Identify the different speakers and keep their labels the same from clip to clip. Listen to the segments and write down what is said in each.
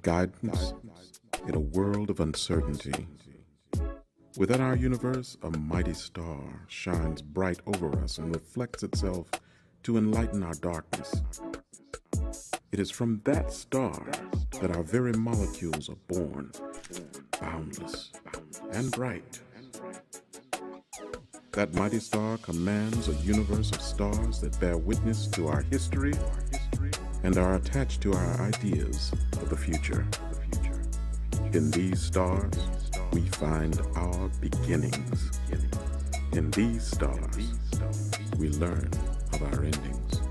Speaker 1: Guidance in a world of uncertainty. Within our universe, a mighty star shines bright over us and reflects itself to enlighten our darkness. It is from that star that our very molecules are born, boundless and bright. That mighty star commands a universe of stars that bear witness to our history and are attached to our ideas of the future. In these stars, we find our beginnings. In these stars, we learn of our endings.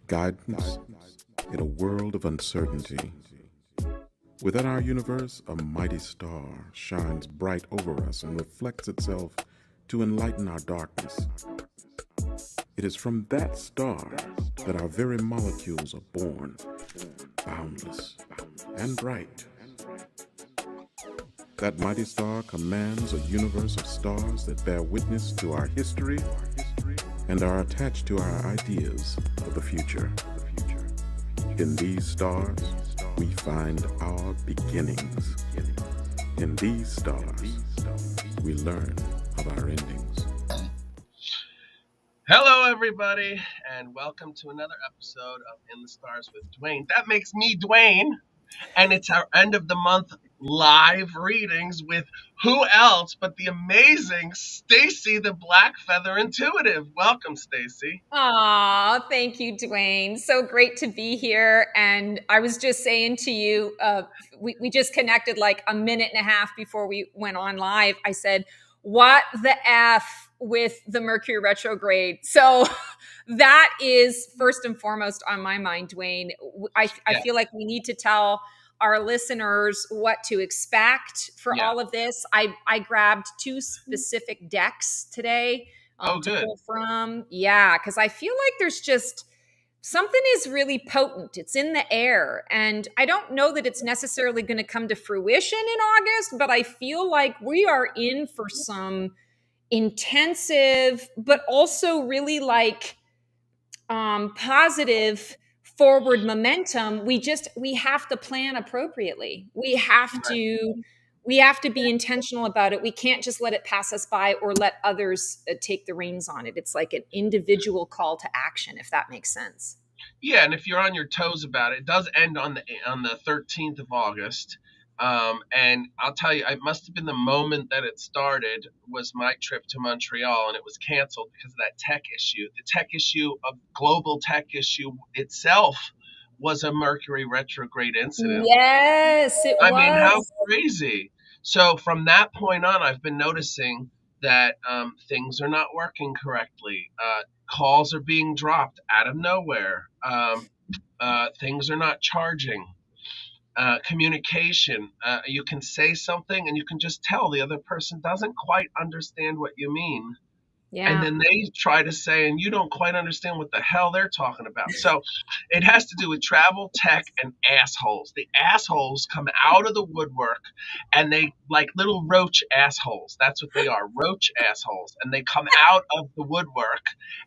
Speaker 1: Guidance in a world of uncertainty. Within our universe, a mighty star shines bright over us and reflects itself to enlighten our darkness. It is from that star that our very molecules are born, boundless and bright. That mighty star commands a universe of stars that bear witness to our history and are attached to our ideas of the future. In these stars, we find our beginnings. In these stars, we learn of our endings.
Speaker 2: Hello, everybody, and welcome to another episode of In the Stars with Dwayne. That makes me Dwayne, and it's our end of the month live readings with who else but the amazing Stacy, the Black Feather Intuitive. Welcome, Stacy.
Speaker 3: Aw, thank you, Dwayne. So great to be here. And I was just saying to you, we just connected like a minute and a half before we went on live. I said, what the F with the Mercury retrograde? So that is first and foremost on my mind, Dwayne. I feel like we need to tell our listeners what to expect for all of this. I grabbed two specific decks today to pull from. Yeah, because I feel like there's just something is really potent. It's in the air. And I don't know that it's necessarily going to come to fruition in August, but I feel like we are in for some intensive, but also really like positive forward momentum. We have to plan appropriately. We have to be intentional about it. We can't just let it pass us by or let others take the reins on it. It's like an individual call to action, if that makes sense.
Speaker 2: Yeah, and if you're on your toes about it, it does end on the 13th of August. And I'll tell you, it must have been the moment that it started was my trip to Montreal, and it was canceled because of that tech issue. The tech issue, of global tech issue itself, was a Mercury retrograde incident.
Speaker 3: Yes, it was.
Speaker 2: I mean, how crazy. So from that point on, I've been noticing that things are not working correctly. Calls are being dropped out of nowhere. Things are not charging. Communication. You can say something and you can just tell the other person doesn't quite understand what you mean.
Speaker 3: Yeah.
Speaker 2: And then they try to say, and you don't quite understand what the hell they're talking about. So it has to do with travel, tech, and assholes. The assholes come out of the woodwork, and they like little roach assholes. That's what they are, roach assholes. And they come out of the woodwork,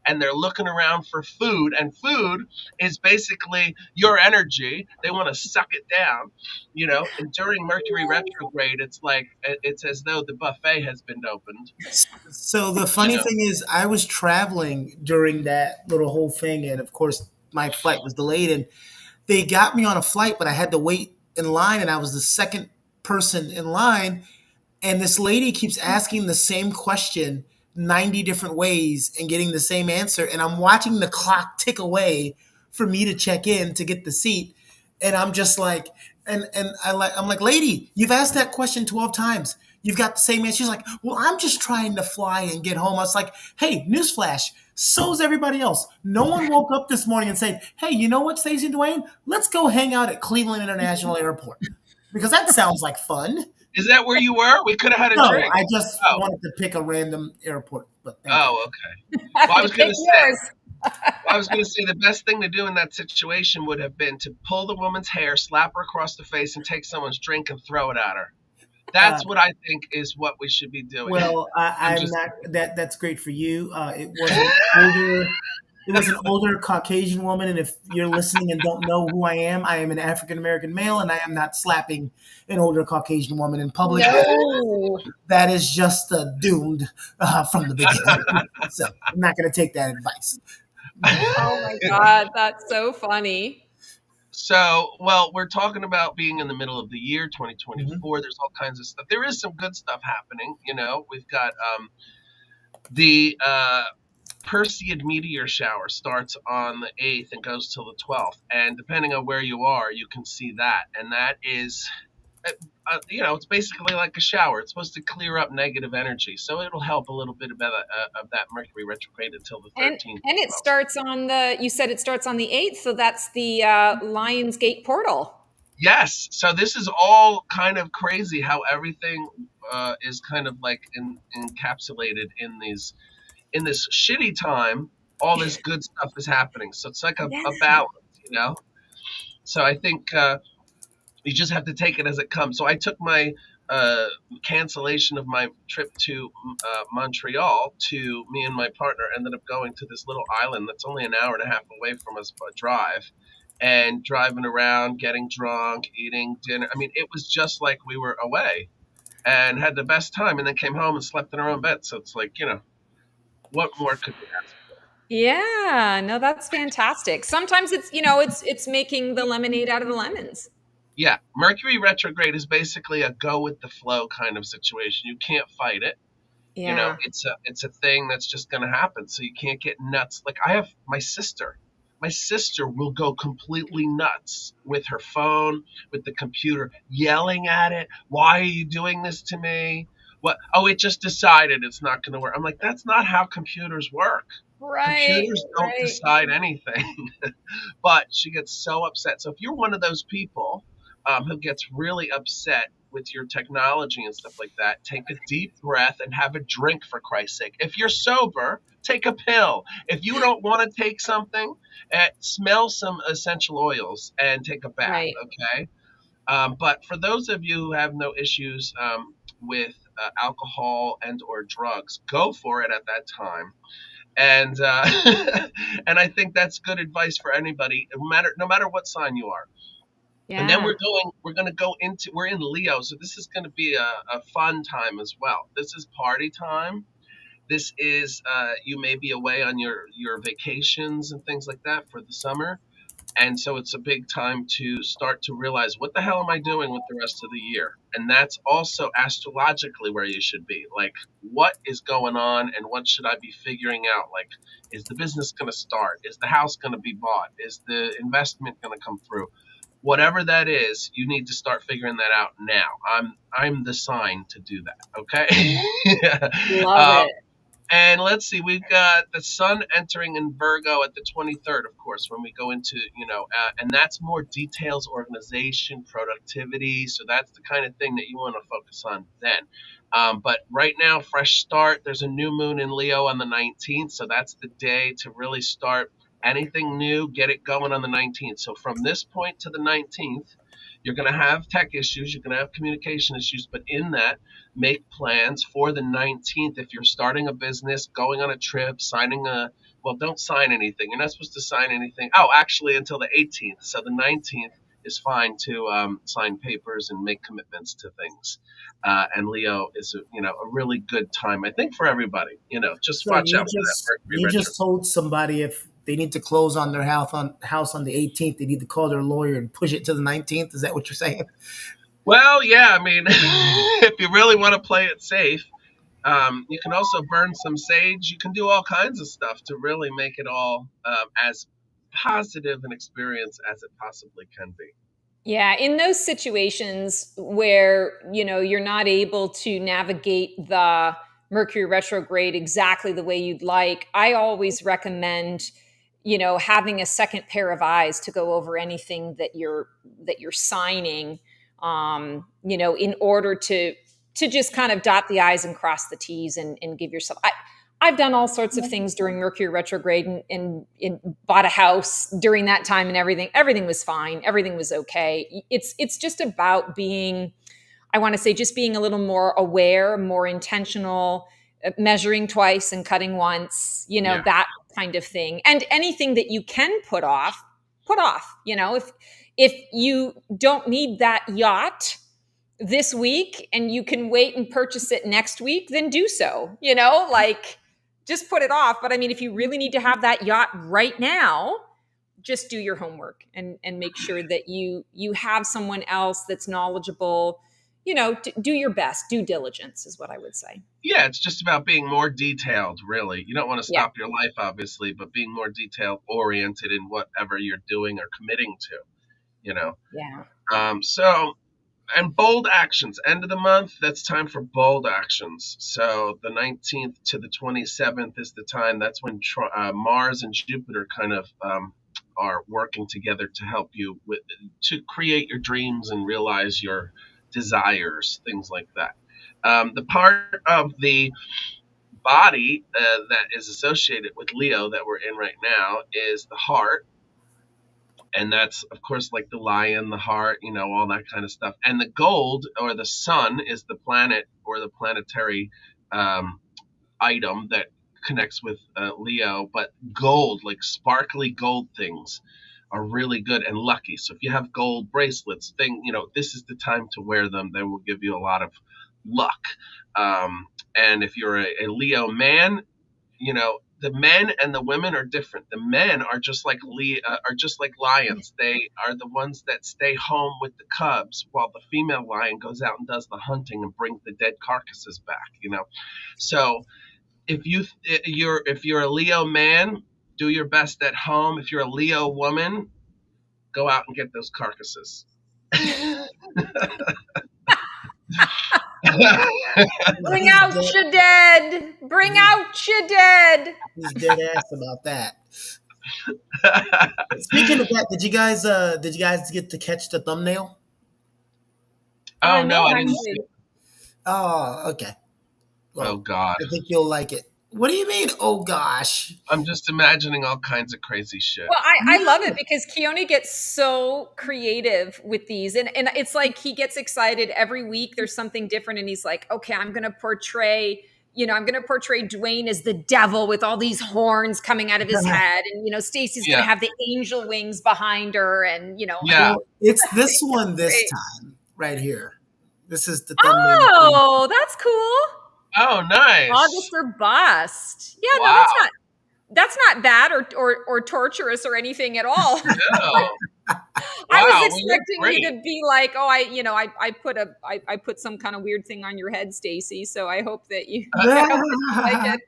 Speaker 2: and they're looking around for food. And food is basically your energy. They want to suck it down, you know. And during Mercury retrograde, it's as though the buffet has been opened.
Speaker 4: So the funny thing is, I was traveling during that little whole thing, and of course, my flight was delayed, and they got me on a flight, but I had to wait in line, and I was the second person in line, and this lady keeps asking the same question 90 different ways and getting the same answer, and I'm watching the clock tick away for me to check in to get the seat, and I'm just like, I'm like, lady, you've asked that question 12 times. You've got the same answer. She's like, well, I'm just trying to fly and get home. I was like, hey, newsflash, so's everybody else. No one woke up this morning and said, hey, you know what, Stacey and Dwayne? Let's go hang out at Cleveland International Airport. Because that sounds like fun.
Speaker 2: Is that where you were? We could have had a drink.
Speaker 4: I just wanted to pick a random airport. But
Speaker 2: okay. Well, I was going to say the best thing to do in that situation would have been to pull the woman's hair, slap her across the face, and take someone's drink and throw it at her. That's what I think is what we should be doing.
Speaker 4: Well, I'm not. That's great for you. It wasn't over. It was an older Caucasian woman, and if you're listening and don't know who I am an African American male, and I am not slapping an older Caucasian woman in public.
Speaker 3: No.
Speaker 4: That is just doomed from the beginning. So I'm not going to take that advice.
Speaker 3: Oh my God, that's so funny.
Speaker 2: So, well, we're talking about being in the middle of the year,
Speaker 4: Mhm.
Speaker 2: 2024. There's all kinds of stuff. There is some good stuff happening. We've got the Perseid meteor shower starts on the 8th and goes till the 12th. And depending on where you are, you can see that. And that is, it's basically like a shower. It's supposed to clear up negative energy. So it'll help a little bit of that Mercury retrograde until the
Speaker 3: And
Speaker 2: 13th.
Speaker 3: and it starts on you said it starts on the 8th, so that's the Lions Gate portal.
Speaker 2: Yes. So this is all kind of crazy how everything is kind of like encapsulated in this shitty time. All this good stuff is happening. So it's like
Speaker 3: Yeah.
Speaker 2: a balance. So I think you just have to take it as it comes. So I took my cancellation of my trip to Montreal to me and my partner ended up going to this little island that's only an hour and a half away from us by drive and driving around, getting drunk, eating dinner. I mean, it was just like we were away and had the best time and then came home and slept in our own bed. So it's like, what more could we ask?
Speaker 3: Yeah, no, that's fantastic. Sometimes it's making the lemonade out of the lemons.
Speaker 2: Yeah, Mercury retrograde is basically a go with the flow kind of situation. You can't fight it.
Speaker 3: Yeah.
Speaker 2: It's a thing that's just going to happen. So you can't get nuts. Like I have my sister. My sister will go completely nuts with her phone, with the computer, yelling at it. Why are you doing this to me? What? Oh, it just decided it's not going to work. I'm like, that's not how computers work.
Speaker 3: Right,
Speaker 2: Computers don't
Speaker 3: right.
Speaker 2: decide anything. But she gets so upset. So if you're one of those people who gets really upset with your technology and stuff like that, take a deep breath and have a drink for Christ's sake. If you're sober, take a pill. If you don't want to take something, smell some essential oils and take a bath.
Speaker 3: Right.
Speaker 2: Okay. But for those of you who have no issues with alcohol and or drugs, go for it at that time. And and I think that's good advice for anybody, no matter what sign you are. And then
Speaker 3: Yeah.
Speaker 2: we're in Leo, so this is going to be a fun time as well. This is party time. This is you may be away on your vacations and things like that for the summer. And so it's a big time to start to realize what the hell am I doing with the rest of the year? And that's also astrologically where you should be. Like, what is going on and what should I be figuring out? Like, is the business going to start? Is the house going to be bought? Is the investment going to come through? Whatever that is, you need to start figuring that out now. I'm the sign to do that. Okay.
Speaker 3: Love
Speaker 2: um,
Speaker 3: it.
Speaker 2: and let's see, we've got the sun entering in Virgo at the 23rd, of course, when we go into, and that's more details, organization, productivity. So that's the kind of thing that you want to focus on then. But right now, fresh start. There's a new moon in Leo on the 19th. So that's the day to really start anything new, get it going on the 19th. So from this point to the 19th, you're going to have tech issues, you're going to have communication issues, but in that, make plans for the 19th. If you're starting a business, going on a trip, well, don't sign anything. You're not supposed to sign anything. Oh, actually, until the 18th. So the 19th is fine to sign papers and make commitments to things. And Leo is, a really good time, I think, for everybody. Just
Speaker 4: So
Speaker 2: watch out for that Mercury
Speaker 4: you
Speaker 2: retro.
Speaker 4: just told somebody if they need to close on their house on the 18th, they need to call their lawyer and push it to the 19th. Is that what you're saying?
Speaker 2: Well, yeah, I mean, if you really want to play it safe, you can also burn some sage. You can do all kinds of stuff to really make it all as positive an experience as it possibly can be.
Speaker 3: Yeah, in those situations where, you're not able to navigate the Mercury retrograde exactly the way you'd like, I always recommend, having a second pair of eyes to go over anything that you're signing, in order to just kind of dot the I's and cross the T's and give yourself. I've done all sorts of things during Mercury retrograde and bought a house during that time and everything. Everything was fine. Everything was okay. It's just about being, I want to say, just being a little more aware, more intentional, measuring twice and cutting once, that kind of thing. And anything that you can put off, if you don't need that yacht this week and you can wait and purchase it next week, then do so, like just put it off. But I mean, if you really need to have that yacht right now, just do your homework and make sure that you have someone else that's knowledgeable. Do your best. Due diligence is what I would say.
Speaker 2: Yeah, it's just about being more detailed, really. You don't want to stop your life, obviously, but being more detail oriented in whatever you're doing or committing to,
Speaker 3: Yeah.
Speaker 2: And bold actions. End of the month, that's time for bold actions. So the 19th to the 27th is the time. That's when Mars and Jupiter kind of are working together to help you to create your dreams and realize your desires, things like that. The part of the body that is associated with Leo that we're in right now is the heart. And that's, of course, like the lion, the heart, all that kind of stuff. And the gold, or the sun, is the planet or the planetary item that connects with Leo. But gold, like sparkly gold things, are really good and lucky. So if you have gold bracelets, this is the time to wear them. They will give you a lot of luck. And if you're a Leo man, the men and the women are different. The men are just like lions. They are the ones that stay home with the cubs, while the female lion goes out and does the hunting and brings the dead carcasses back. So if you're a Leo man, do your best at home. If you're a Leo woman, go out and get those carcasses.
Speaker 3: Bring out your dead. Bring out your dead.
Speaker 4: He's dead ass about that. Speaking of that, did you guys get to catch the thumbnail?
Speaker 2: Oh no, I didn't see it.
Speaker 4: Oh, okay. Well,
Speaker 2: oh God.
Speaker 4: I think you'll like it. What do you mean, oh gosh?
Speaker 2: I'm just imagining all kinds of crazy shit.
Speaker 3: Well, I love it because Keone gets so creative with these. And it's like he gets excited every week. There's something different. And he's like, okay, I'm going to portray Dwayne as the devil with all these horns coming out of his head. And, Stacey's going to have the angel wings behind her. And,
Speaker 2: Yeah.
Speaker 4: Well, it's this one this time right here. This is the thumbnail.
Speaker 3: Oh, that's cool.
Speaker 2: Oh, nice.
Speaker 3: August or bust. Yeah,
Speaker 2: wow.
Speaker 3: No, that's not bad or torturous or anything at all.
Speaker 2: No.
Speaker 3: I was expecting you to be like, oh, I put some kind of weird thing on your head, Stacey. So I hope that you like it.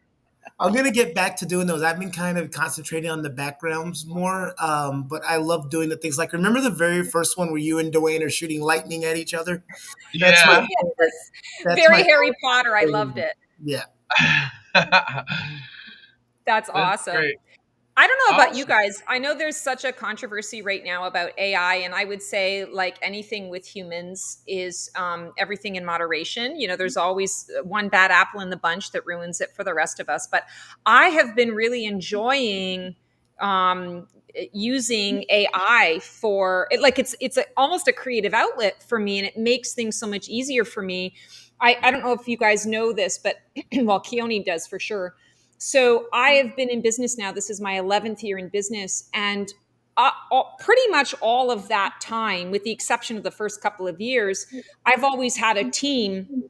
Speaker 4: I'm gonna get back to doing those. I've been kind of concentrating on the backgrounds more, but I love doing the things. Like, remember the very first one where you and Dwayne are shooting lightning at each other?
Speaker 2: Yeah.
Speaker 4: That's my favorite.
Speaker 3: That's very Harry Potter. I loved it.
Speaker 4: Yeah.
Speaker 3: That's awesome.
Speaker 2: Great.
Speaker 3: I don't know about you guys. I know there's such a controversy right now about AI, and I would say, like anything with humans, is everything in moderation. There's always one bad apple in the bunch that ruins it for the rest of us. But I have been really enjoying using AI for it. Like it's almost a creative outlet for me, and it makes things so much easier for me. I don't know if you guys know this, but well, Keone does for sure. So I have been in business now. This is my 11th year in business. And pretty much all of that time, with the exception of the first couple of years, I've always had a team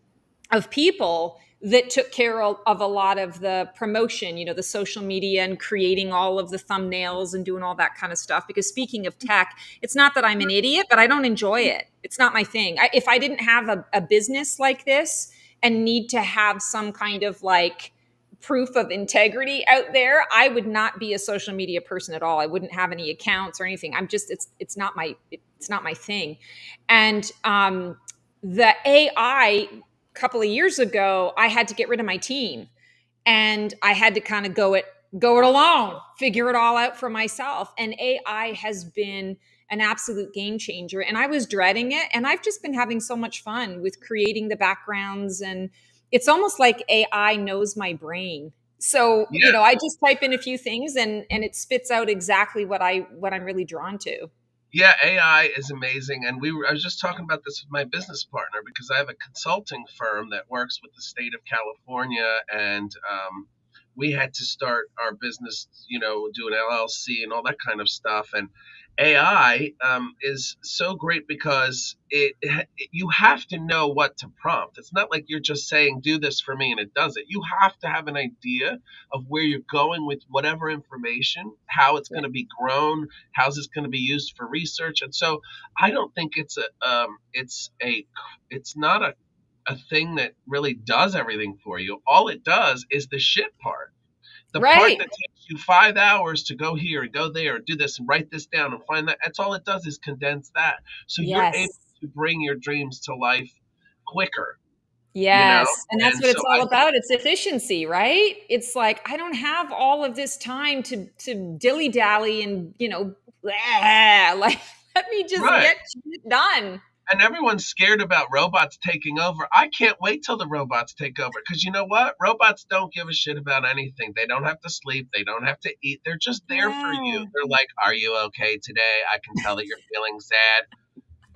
Speaker 3: of people that took care of a lot of the promotion, the social media and creating all of the thumbnails and doing all that kind of stuff. Because speaking of tech, it's not that I'm an idiot, but I don't enjoy it. It's not my thing. If I didn't have a business like this and need to have some kind of like proof of integrity out there, I would not be a social media person at all. I wouldn't have any accounts or anything. It's not my thing. And the AI couple of years ago, I had to get rid of my team, and I had to kind of go it alone, figure it all out for myself. And AI has been an absolute game changer, and I was dreading it. And I've just been having so much fun with creating the backgrounds, and it's almost like AI knows my brain. So, I just type in a few things and it spits out exactly what I'm really drawn to.
Speaker 2: Yeah, AI is amazing, and I was just talking about this with my business partner because I have a consulting firm that works with the state of California, and we had to start our business, do an LLC and all that kind of stuff. And AI is so great because you have to know what to prompt. It's not like you're just saying do this for me and it does it. You have to have an idea of where you're going with whatever information, how it's going to be grown, how's this going to be used for research. And so I don't think it's not a thing that really does everything for you. All it does is the shit part. The part
Speaker 3: Right.
Speaker 2: that takes you 5 hours to go here and go there and do this and write this down and find that. That's all it does is condense that. So you're able
Speaker 3: Yes.
Speaker 2: to bring your dreams to life quicker, you know?
Speaker 3: Yes. And that's
Speaker 2: And
Speaker 3: what
Speaker 2: so
Speaker 3: it's all about. It's efficiency, right? It's like, I don't have all of this time to dilly dally and, blah, like, let me just
Speaker 2: right.
Speaker 3: get shit done.
Speaker 2: And everyone's scared about robots taking over. I can't wait till the robots take over because you know what? Robots don't give a shit about anything. They don't have to sleep. They don't have to eat. They're just there for you.
Speaker 3: Yeah.
Speaker 2: They're like, "Are you okay today? I can tell that you're feeling sad."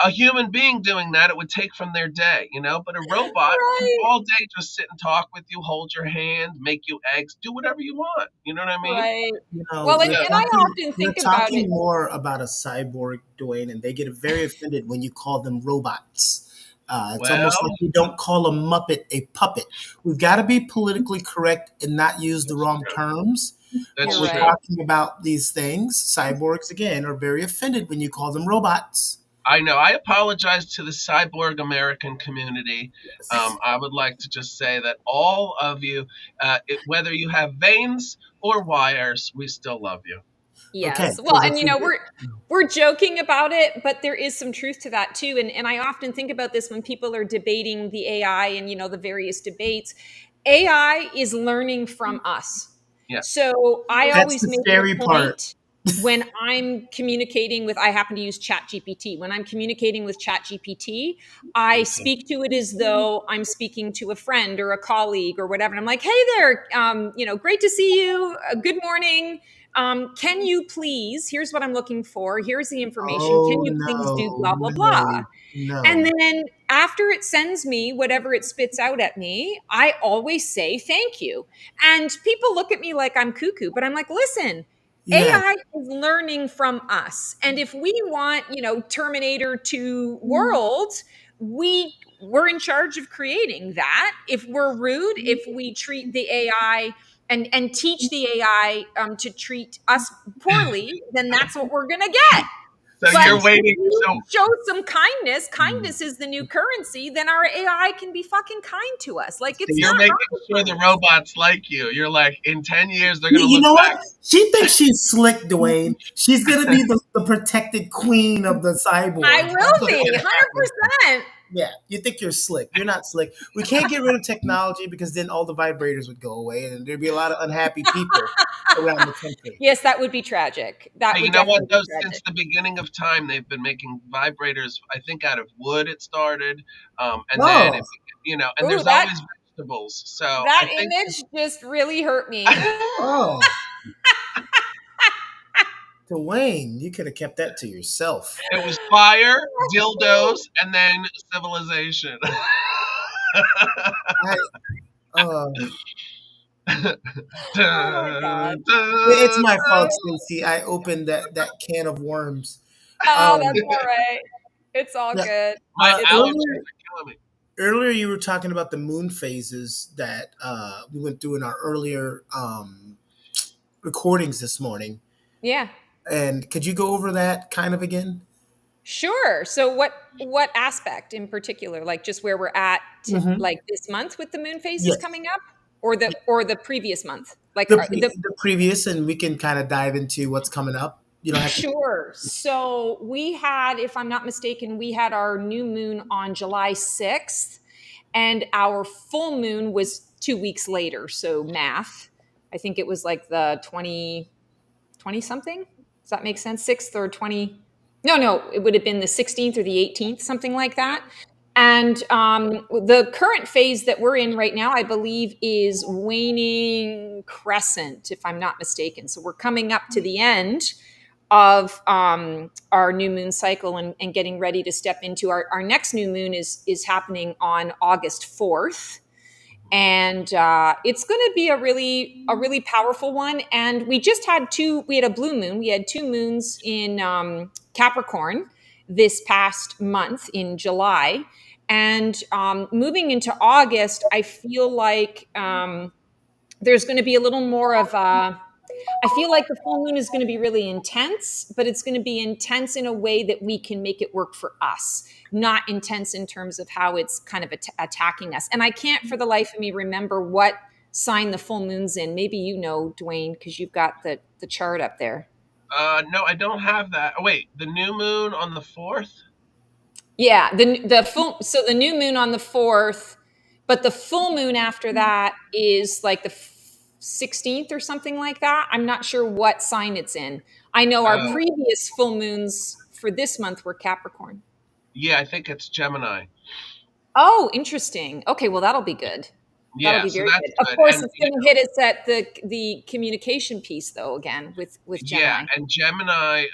Speaker 2: A human being doing that, it would take from their day, But a robot can
Speaker 3: Right.
Speaker 2: all day just sit and talk with you, hold your hand, make you eggs, do whatever you want. You know what I mean?
Speaker 3: Right.
Speaker 4: You know,
Speaker 3: Well, and,
Speaker 4: we're
Speaker 3: and I
Speaker 4: talking
Speaker 3: often
Speaker 4: we're
Speaker 3: think about
Speaker 4: talking
Speaker 3: it.
Speaker 4: more about a cyborg, Dwayne, and they get very offended when you call them robots. It's almost like
Speaker 2: Well,
Speaker 4: you don't call a Muppet a puppet. We've got to be politically correct and not use the
Speaker 2: that's
Speaker 4: wrong
Speaker 2: true.
Speaker 4: terms. When
Speaker 2: That's
Speaker 3: You're
Speaker 4: we're
Speaker 3: right.
Speaker 2: true.
Speaker 4: talking about these things, cyborgs again are very offended when you call them robots.
Speaker 2: I know. I apologize to the cyborg American community.
Speaker 4: Yes.
Speaker 2: I would like to just say that all of you, whether you have veins or wires, we still love you.
Speaker 4: Okay,
Speaker 3: Yes. Well,
Speaker 4: because
Speaker 3: and
Speaker 4: if we get
Speaker 3: we're joking about it, but there is some truth to that too. And I often think about this when people are debating the AI and the various debates. AI is learning from us.
Speaker 2: Yes.
Speaker 3: So I
Speaker 4: that's
Speaker 3: always
Speaker 4: the
Speaker 3: make it
Speaker 4: scary
Speaker 3: a
Speaker 4: part.
Speaker 3: point when I'm communicating with, I happen to use ChatGPT. When I'm communicating with ChatGPT, I
Speaker 2: Okay.
Speaker 3: speak to it as though I'm speaking to a friend or a colleague or whatever. And I'm like, hey there, great to see you. Good morning. Can you please, here's what I'm looking for. Here's the information. Can
Speaker 4: Oh
Speaker 3: you please do
Speaker 4: no,
Speaker 3: blah, blah, blah?
Speaker 4: no,
Speaker 3: And
Speaker 4: no.
Speaker 3: then after it sends me whatever it spits out at me, I always say thank you. And people look at me like I'm cuckoo, but I'm like, listen,
Speaker 4: Yeah,
Speaker 3: AI is learning from us. And if we want, Terminator 2 world, we're in charge of creating that. If we're rude, if we treat the AI and teach the AI to treat us poorly, then that's what we're going to get.
Speaker 2: So
Speaker 3: But
Speaker 2: you're
Speaker 3: if
Speaker 2: waiting.
Speaker 3: you
Speaker 2: So
Speaker 3: show some kindness, kindness is the new currency, then our AI can be fucking kind to us. Like it's
Speaker 2: you're
Speaker 3: not
Speaker 2: making
Speaker 3: rocket
Speaker 2: sure the
Speaker 3: science.
Speaker 2: robots like you. You're like, in 10 years, they're going to
Speaker 4: you
Speaker 2: look
Speaker 4: know what?
Speaker 2: back.
Speaker 4: She thinks she's slick, Dwayne. She's gonna be the protected queen of the
Speaker 3: I
Speaker 4: cyborgs. That's
Speaker 3: will
Speaker 4: what's
Speaker 3: be
Speaker 4: gonna happen.
Speaker 3: 100%.
Speaker 4: Yeah, you think you're slick. You're not slick. We can't get rid of technology because then all the vibrators would go away and there'd be a lot of unhappy people around the country.
Speaker 3: Yes, that would be tragic. That
Speaker 2: Hey, you
Speaker 3: would
Speaker 2: know what,
Speaker 3: definitely be
Speaker 2: though? Since
Speaker 3: tragic.
Speaker 2: the beginning of time, they've been making vibrators, I think, out of wood, it started. And then,
Speaker 4: Oh,
Speaker 2: and
Speaker 3: Ooh,
Speaker 2: there's
Speaker 3: that
Speaker 2: always vegetables. So
Speaker 3: that
Speaker 2: I think
Speaker 3: image just really hurt me.
Speaker 4: oh, Dwayne, you could have kept that to yourself.
Speaker 2: it was fire, dildos, and then civilization.
Speaker 4: I, uh,
Speaker 3: Oh my god.
Speaker 2: Dun,
Speaker 4: it's
Speaker 2: dun,
Speaker 4: my fault,
Speaker 2: dun.
Speaker 4: Stacey. I opened that can of worms.
Speaker 3: Oh, that's
Speaker 4: Um,
Speaker 3: all right. It's all
Speaker 4: yeah,
Speaker 3: good.
Speaker 2: My
Speaker 3: It's all
Speaker 2: allergies
Speaker 3: good.
Speaker 4: earlier,
Speaker 2: are killing me.
Speaker 4: earlier you were talking about the moon phases that we went through in our earlier recordings this morning.
Speaker 3: Yeah.
Speaker 4: And could you go over that kind of again?
Speaker 3: Sure. So what aspect in particular? Like just where we're at
Speaker 4: Hmm.
Speaker 3: like this month with the moon phases
Speaker 4: Yes.
Speaker 3: coming up or the previous month? Like
Speaker 4: The previous, and we can kind of dive into what's coming up. You don't have to.
Speaker 3: sure. So we had, if I'm not mistaken, we had our new moon on July 6th and our full moon was 2 weeks later. So math. I think it was like the 20 something. Does that make sense? 6th or 20. No, it would have been the 16th or the 18th, something like that. And the current phase that we're in right now, I believe, is waning crescent, if I'm not mistaken. So we're coming up to the end of our new moon cycle and getting ready to step into our next new moon is happening on August 4th. And it's going to be a really powerful one. And we just had we had a blue moon. We had two moons in Capricorn this past month in July. And moving into August, I feel like there's going to be a little more of I feel like the full moon is going to be really intense, but it's going to be intense in a way that we can make it work for us, not intense in terms of how it's kind of attacking us. And I can't for the life of me remember what sign the full moon's in. Maybe you know, Dwayne, because you've got the chart up there.
Speaker 2: No, I don't have that. Oh, wait, the new moon on the 4th?
Speaker 3: Yeah, the new moon on the 4th, but the full moon after that is like the 16th or something like that. I'm not sure what sign it's in. I know our
Speaker 2: Oh,
Speaker 3: previous full moons for this month were Capricorn.
Speaker 2: yeah, I think it's Gemini.
Speaker 3: Oh, interesting. Okay, well that'll be good. That'll
Speaker 2: Yeah,
Speaker 3: be
Speaker 2: so
Speaker 3: very
Speaker 2: that's
Speaker 3: good. Of
Speaker 2: good.
Speaker 3: course,
Speaker 2: And
Speaker 3: it's going to hit us at the communication piece though again with
Speaker 2: yeah,
Speaker 3: Gemini.
Speaker 2: and Gemini,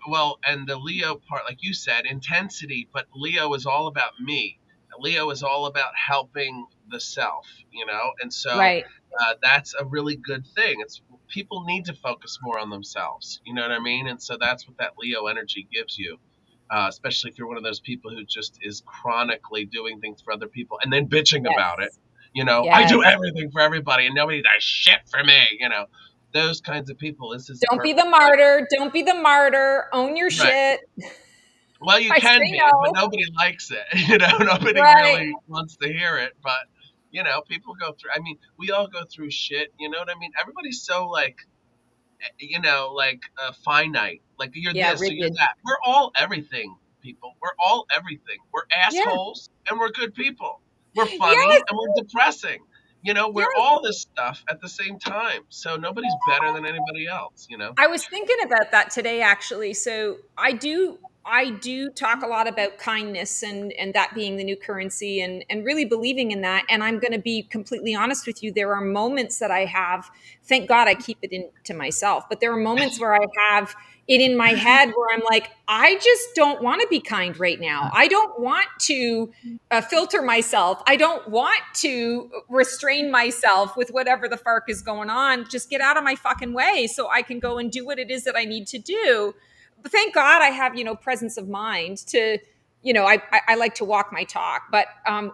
Speaker 2: well, and the Leo part, like you said, intensity, but Leo is all about me. Leo is all about helping the self, and so
Speaker 3: Right.
Speaker 2: that's a really good thing. It's people need to focus more on themselves, you know what I mean? And so that's what that Leo energy gives you, especially if you're one of those people who just is chronically doing things for other people and then bitching about it.
Speaker 3: Yes.
Speaker 2: I
Speaker 3: Yes.
Speaker 2: do everything for everybody and nobody does shit for me. Those kinds of people. This is a
Speaker 3: Don't be
Speaker 2: perfect
Speaker 3: the
Speaker 2: time.
Speaker 3: martyr. Don't be the martyr. Own your
Speaker 2: Right.
Speaker 3: shit.
Speaker 2: Well, you
Speaker 3: I
Speaker 2: can
Speaker 3: say
Speaker 2: be, but
Speaker 3: no.
Speaker 2: nobody likes it. Nobody
Speaker 3: Right.
Speaker 2: really wants to hear it. But people go through. I mean, we all go through shit. You know what I mean? Everybody's so like, finite. Like you're
Speaker 3: Yeah,
Speaker 2: this or you're
Speaker 3: rigid.
Speaker 2: that. We're all everything, people. We're all everything. We're
Speaker 3: Yeah.
Speaker 2: assholes and we're good people. We're funny
Speaker 3: Yes.
Speaker 2: and we're depressing. We're
Speaker 3: Yes.
Speaker 2: all this stuff at the same time. So nobody's better than anybody else.
Speaker 3: I was thinking about that today actually. So I do talk a lot about kindness and that being the new currency and really believing in that. And I'm going to be completely honest with you. There are moments that I have, thank God I keep it in to myself, but there are moments where I have it in my head where I'm like, I just don't want to be kind right now. I don't want to filter myself. I don't want to restrain myself with whatever the fuck is going on. Just get out of my fucking way so I can go and do what it is that I need to do. But thank God I have, presence of mind to, I like to walk my talk, but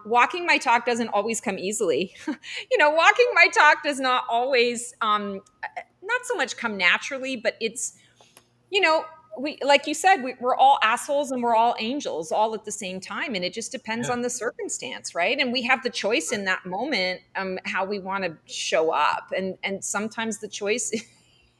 Speaker 3: walking my talk doesn't always come easily. Walking my talk does not always, not so much come naturally, but it's, we like you said we're all assholes and we're all angels all at the same time, and it just depends
Speaker 2: Yeah.
Speaker 3: on the circumstance, right? And we have the choice in that moment how we want to show up, and sometimes the choice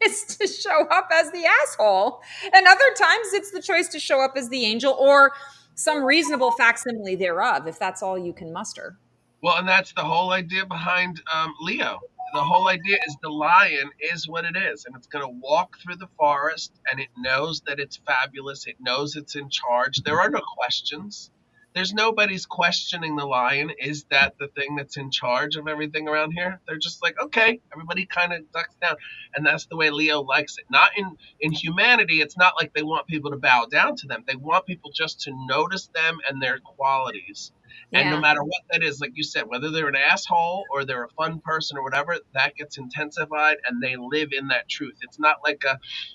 Speaker 3: is to show up as the asshole, and other times it's the choice to show up as the angel or some reasonable facsimile thereof if that's all you can muster.
Speaker 2: Well, and that's the whole idea behind Leo. The whole idea is the lion is what it is, and it's going to walk through the forest, and it knows that it's fabulous. It knows it's in charge. There are no questions. There's nobody's questioning the lion. Is that the thing that's in charge of everything around here? They're just like, okay, everybody kind of ducks down, and that's the way Leo likes it. Not in humanity. It's not like they want people to bow down to them. They want people just to notice them and their qualities, and no
Speaker 3: Yeah.
Speaker 2: matter what that is, like you said, whether they're an asshole or they're a fun person or whatever, that gets intensified and they live in that truth. It's not like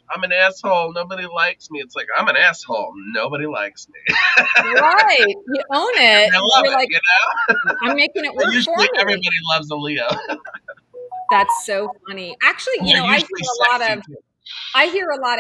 Speaker 2: I'm an asshole, nobody likes me. It's like, I'm an asshole, nobody likes me.
Speaker 3: Right, you own
Speaker 2: And
Speaker 3: it.
Speaker 2: I love
Speaker 3: You're
Speaker 2: it,
Speaker 3: like,
Speaker 2: you know?
Speaker 3: I'm making it
Speaker 2: And
Speaker 3: work for
Speaker 2: usually
Speaker 3: me.
Speaker 2: everybody loves a Leo.
Speaker 3: That's so funny. Actually,
Speaker 2: And they're
Speaker 3: I hear
Speaker 2: usually
Speaker 3: a lot
Speaker 2: sexy
Speaker 3: of
Speaker 2: too.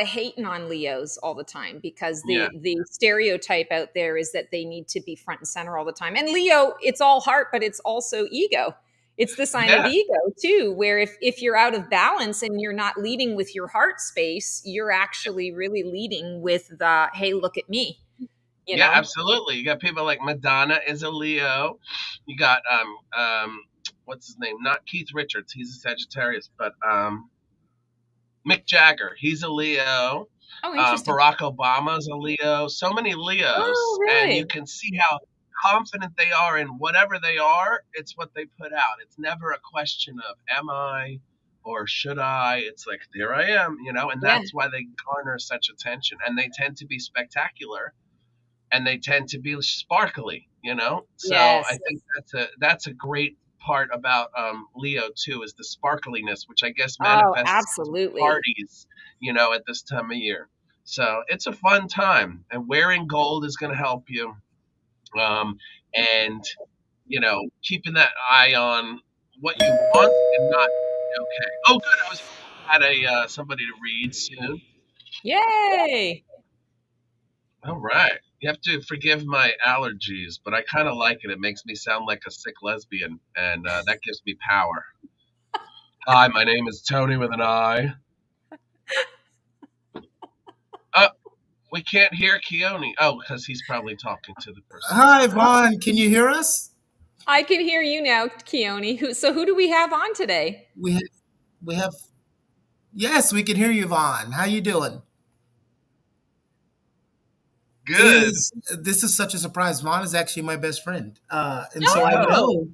Speaker 3: hating on Leos all the time because
Speaker 2: Yeah.
Speaker 3: the stereotype out there is that they need to be front and center all the time. And Leo, it's all heart, but it's also ego. It's the sign of
Speaker 2: Yeah.
Speaker 3: ego too, where if you're out of balance and you're not leading with your heart space, you're actually really leading with the hey, look at me, you
Speaker 2: Yeah,
Speaker 3: know?
Speaker 2: absolutely. You got people like Madonna is a Leo. You got what's his name? Not Keith Richards, he's a Sagittarius, but Mick Jagger, he's a Leo.
Speaker 3: Oh, interesting.
Speaker 2: Barack Obama's a Leo. So many
Speaker 3: Oh,
Speaker 2: Leos, and you
Speaker 3: really?
Speaker 2: can see how confident they are in whatever they are. It's what they put out. It's never a question of am I or should I? It's like, there I am, and
Speaker 3: Yeah.
Speaker 2: that's why they garner such attention. And they tend to be spectacular, and they tend to be sparkly. So I
Speaker 3: Yes.
Speaker 2: think that's a great part about Leo too, is the sparkliness, which I guess
Speaker 3: Oh,
Speaker 2: manifests into
Speaker 3: absolutely.
Speaker 2: parties, at this time of year. So it's a fun time, and wearing gold is going to help you. um, and keeping that eye on what you want and not. Okay. Oh, good. I was hoping I had a somebody to read soon.
Speaker 3: Yay.
Speaker 2: All right. You have to forgive my allergies, but I kind of like it. It makes me sound like a sick lesbian, and that gives me power. Hi, my name is Tony with an I. Uh, we can't hear Keone. Oh, because he's probably talking to the person
Speaker 4: Hi,
Speaker 2: next to him.
Speaker 4: Vaughn. Can you hear us?
Speaker 3: I can hear you now, Keone. So who do we have on today?
Speaker 4: We have, we have. Yes, we can hear you, Vaughn. How you doing?
Speaker 2: Good.
Speaker 4: This is such a surprise. Vaughn is actually my best friend, and so I
Speaker 3: Oh,
Speaker 4: know.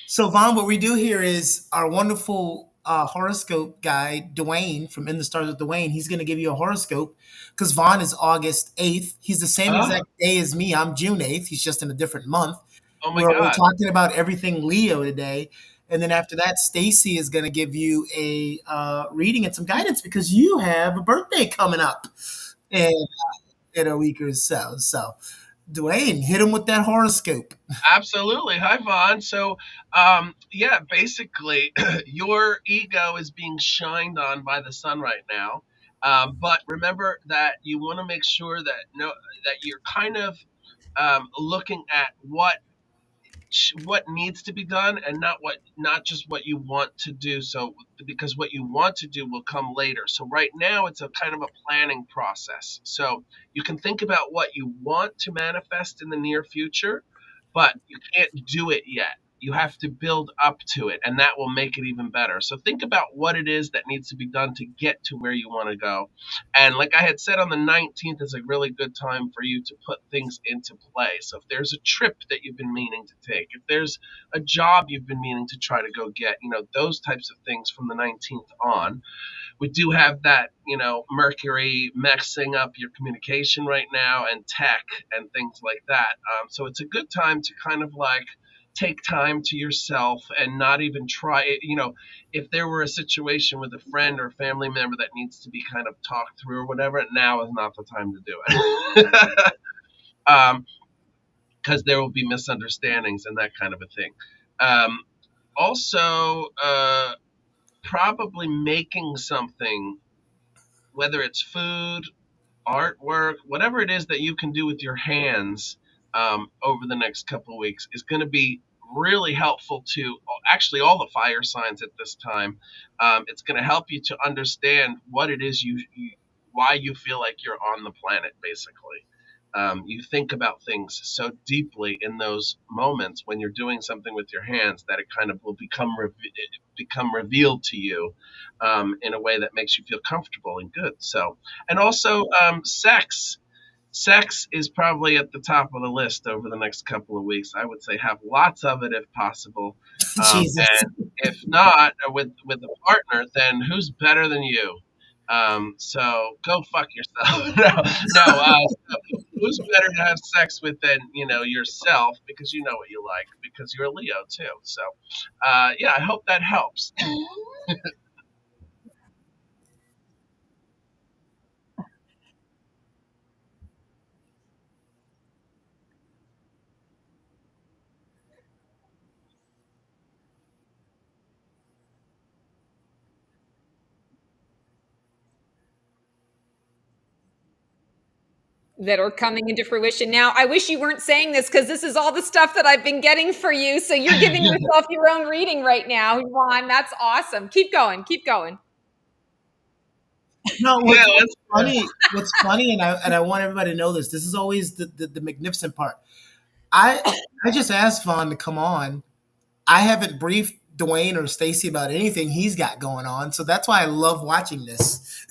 Speaker 4: So Vaughn, what we do here is our wonderful horoscope guy, Dwayne from In the Stars with Dwayne. He's going to give you a horoscope because Vaughn is August 8th. He's the same
Speaker 2: Oh,
Speaker 4: exact day as me. I'm June 8th. He's just in a different month.
Speaker 2: oh my
Speaker 4: We're
Speaker 2: God.
Speaker 4: talking about everything Leo today. And then after that, Stacy is going to give you a reading and some guidance because you have a birthday coming up in, in a week or so. So, Dwayne, hit him with that horoscope.
Speaker 2: Absolutely. Hi, Vaughn. So, yeah, basically, your ego is being shined on by the sun right now. But remember that you want to make sure that you're kind of looking at what needs to be done, and not just what you want to do. So because what you want to do will come later, so right now it's a kind of a planning process. So you can think about what you want to manifest in the near future, but you can't do it yet. You have to build up to it, and that will make it even better. So think about what it is that needs to be done to get to where you want to go. And like I had said, on the 19th is a really good time for you to put things into play. So if there's a trip that you've been meaning to take, if there's a job you've been meaning to try to go get, those types of things from the 19th on. We do have that, Mercury messing up your communication right now, and tech and things like that. So it's a good time to kind of like take time to yourself and not even try it. If there were a situation with a friend or family member that needs to be kind of talked through or whatever, now is not the time to do it. Because there will be misunderstandings and that kind of a thing. Um, Also, probably making something, whether it's food, artwork, whatever it is that you can do with your hands, over the next couple of weeks, is going to be really helpful to actually all the fire signs at this time. It's going to help you to understand what it is why you feel like you're on the planet, basically. You think about things so deeply in those moments when you're doing something with your hands that it kind of will become revealed to you, in a way that makes you feel comfortable and good. So, and also, sex. Sex is probably at the top of the list over the next couple of weeks. I would say have lots of it if possible.
Speaker 4: Jesus.
Speaker 2: And if not, with a partner, then who's better than you? So go fuck yourself. So who's better to have sex with than yourself, because you know what you like, because you're a Leo too. So yeah, I hope that helps.
Speaker 3: that are coming into fruition now. I wish you weren't saying this because this is all the stuff that I've been getting for you. So you're giving yourself your own reading right now, Juan. That's awesome. Keep going. Keep going.
Speaker 4: No,
Speaker 2: Yeah,
Speaker 4: what's
Speaker 2: that's
Speaker 4: funny, what's funny, and I want everybody to know this. This is always the magnificent part. I I just asked Vaughn to come on. I haven't briefed Dwayne or Stacy about anything he's got going on, so that's why I love watching this.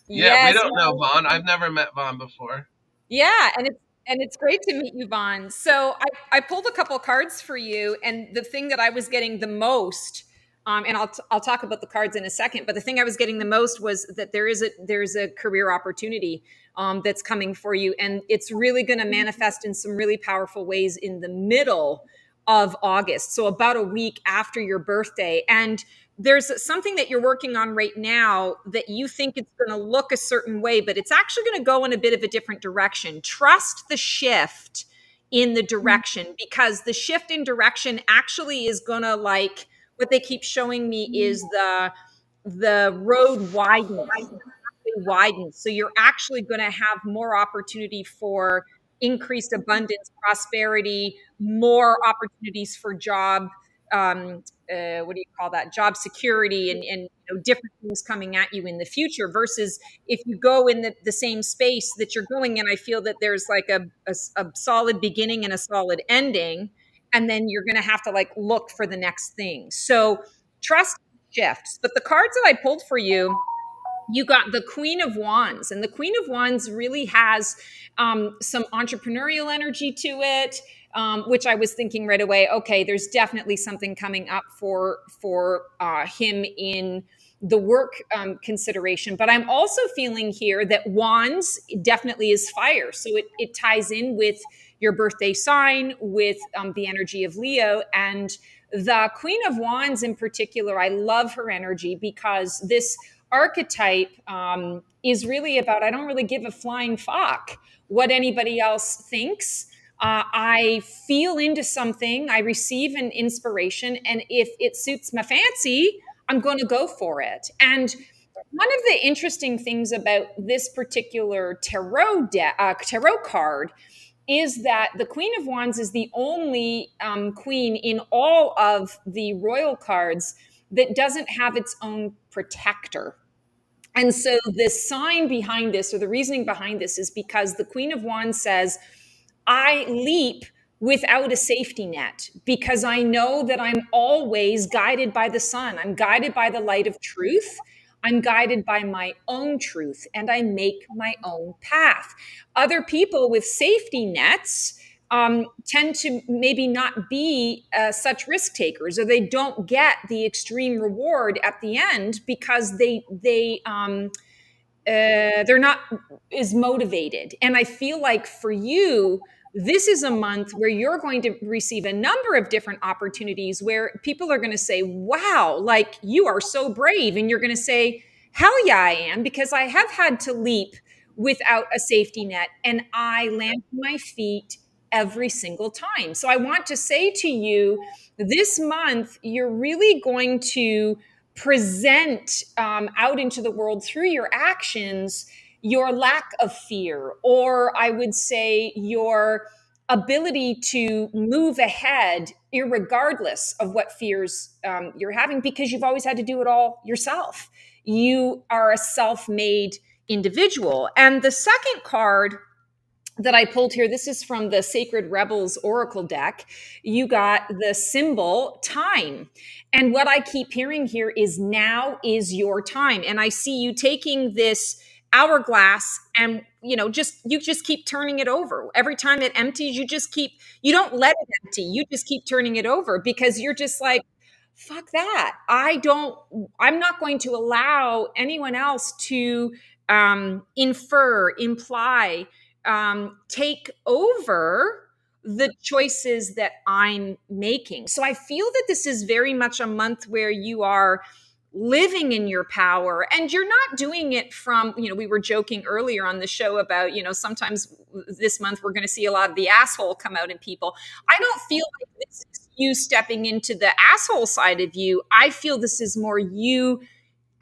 Speaker 2: yeah. We
Speaker 3: Yes.
Speaker 2: don't know Vaughn. I've never met Vaughn before.
Speaker 3: Yeah, and it's great to meet you, Vaughn. So I pulled a couple cards for you, and the thing that I was getting the most And I'll talk about the cards in a second. But the thing I was getting the most was that there's a career opportunity that's coming for you, and it's really going to manifest in some really powerful ways in the middle of August. So about a week after your birthday. And there's something that you're working on right now that you think it's going to look a certain way, but it's actually going to go in a bit of a different direction. Trust the shift in the direction, because the shift in direction actually is going to, like, what they keep showing me is the road widens. So you're actually going to have more opportunity for increased abundance, prosperity, more opportunities for job. What do you call that? Job security, and different things coming at you in the future. Versus if you go in the same space that you're going in, I feel that there's like a solid beginning and a solid ending, and then you're going to have to like look for the next thing. So trust shifts. But the cards that I pulled for you, you got the Queen of Wands, and the Queen of Wands really has some entrepreneurial energy to it, which I was thinking right away. Okay, there's definitely something coming up for him in the work consideration. But I'm also feeling here that Wands definitely is fire, so it ties in with your birthday sign, with the energy of Leo. And the Queen of Wands in particular, I love her energy, because this archetype is really about, I don't really give a flying fuck what anybody else thinks. I feel into something, I receive an inspiration, and if it suits my fancy, I'm going to go for it. And one of the interesting things about this particular tarot card is that the Queen of Wands is the only queen in all of the royal cards that doesn't have its own protector. And so the sign behind this, or the reasoning behind this, is because the Queen of Wands says, I leap without a safety net, because I know that I'm always guided by the sun. I'm guided by the light of truth. I'm guided by my own truth, and I make my own path. Other people with safety nets tend to maybe not be such risk takers, or they don't get the extreme reward at the end because they're not as motivated. And I feel like for you, this is a month where you're going to receive a number of different opportunities where people are going to say, wow, like, you are so brave. And you're going to say, hell yeah, I am, because I have had to leap without a safety net, and I land on my feet every single time. So I want to say to you, this month, you're really going to present out into the world through your actions your lack of fear, or I would say your ability to move ahead irregardless of what fears you're having, because you've always had to do it all yourself. You are a self-made individual. And the second card that I pulled here, this is from the Sacred Rebels Oracle deck. You got the symbol time. And what I keep hearing here is, now is your time. And I see you taking this hourglass, and you just keep turning it over. Every time it empties, you don't let it empty. You just keep turning it over, because you're just like, fuck that. I'm not going to allow anyone else to infer, imply, take over the choices that I'm making. So I feel that this is very much a month where you are living in your power, and you're not doing it from, we were joking earlier on the show about, sometimes this month we're going to see a lot of the asshole come out in people. I don't feel like this is you stepping into the asshole side of you. I feel this is more you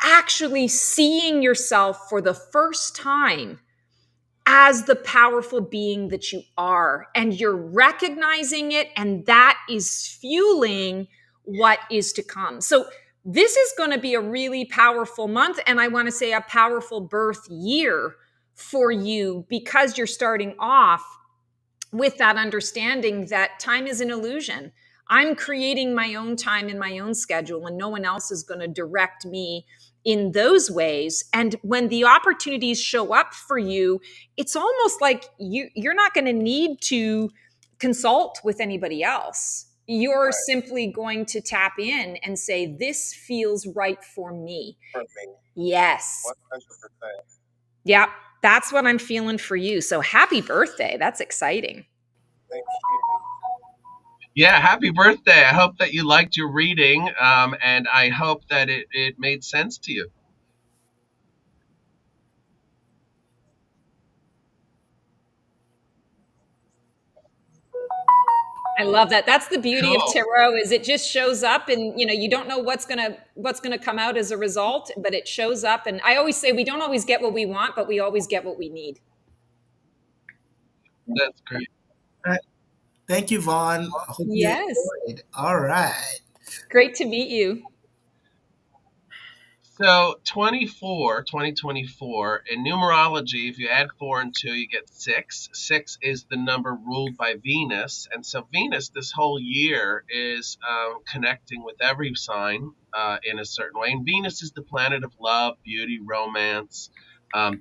Speaker 3: actually seeing yourself for the first time as the powerful being that you are, and you're recognizing it, and that is fueling what is to come. So this is going to be a really powerful month, and I want to say a powerful birth year for you, because you're starting off with that understanding that time is an illusion. I'm creating my own time in my own schedule, and no one else is going to direct me in those ways. And when the opportunities show up for you, it's almost like you're not going to need to consult with anybody else. You're simply going to tap in and say, this feels right for me. Yes.
Speaker 2: 100%.
Speaker 3: Yeah, that's what I'm feeling for you. So happy birthday. That's exciting.
Speaker 2: Thank you. Yeah, happy birthday. I hope that you liked your reading, and I hope that it made sense to you.
Speaker 3: I love that. That's the beauty of
Speaker 2: Cool.
Speaker 3: tarot, is it just shows up, and you don't know what's gonna come out as a result, but it shows up. And I always say we don't always get what we want, but we always get what we need.
Speaker 2: That's great.
Speaker 4: All right. Thank you, Vaughn. I hope you
Speaker 3: Yes.
Speaker 4: enjoyed. All right.
Speaker 3: Great to meet you.
Speaker 2: So 2024, in numerology, if you add 4 and 2, you get 6. 6 is the number ruled by Venus. And so Venus this whole year is connecting with every sign in a certain way. And Venus is the planet of love, beauty, romance,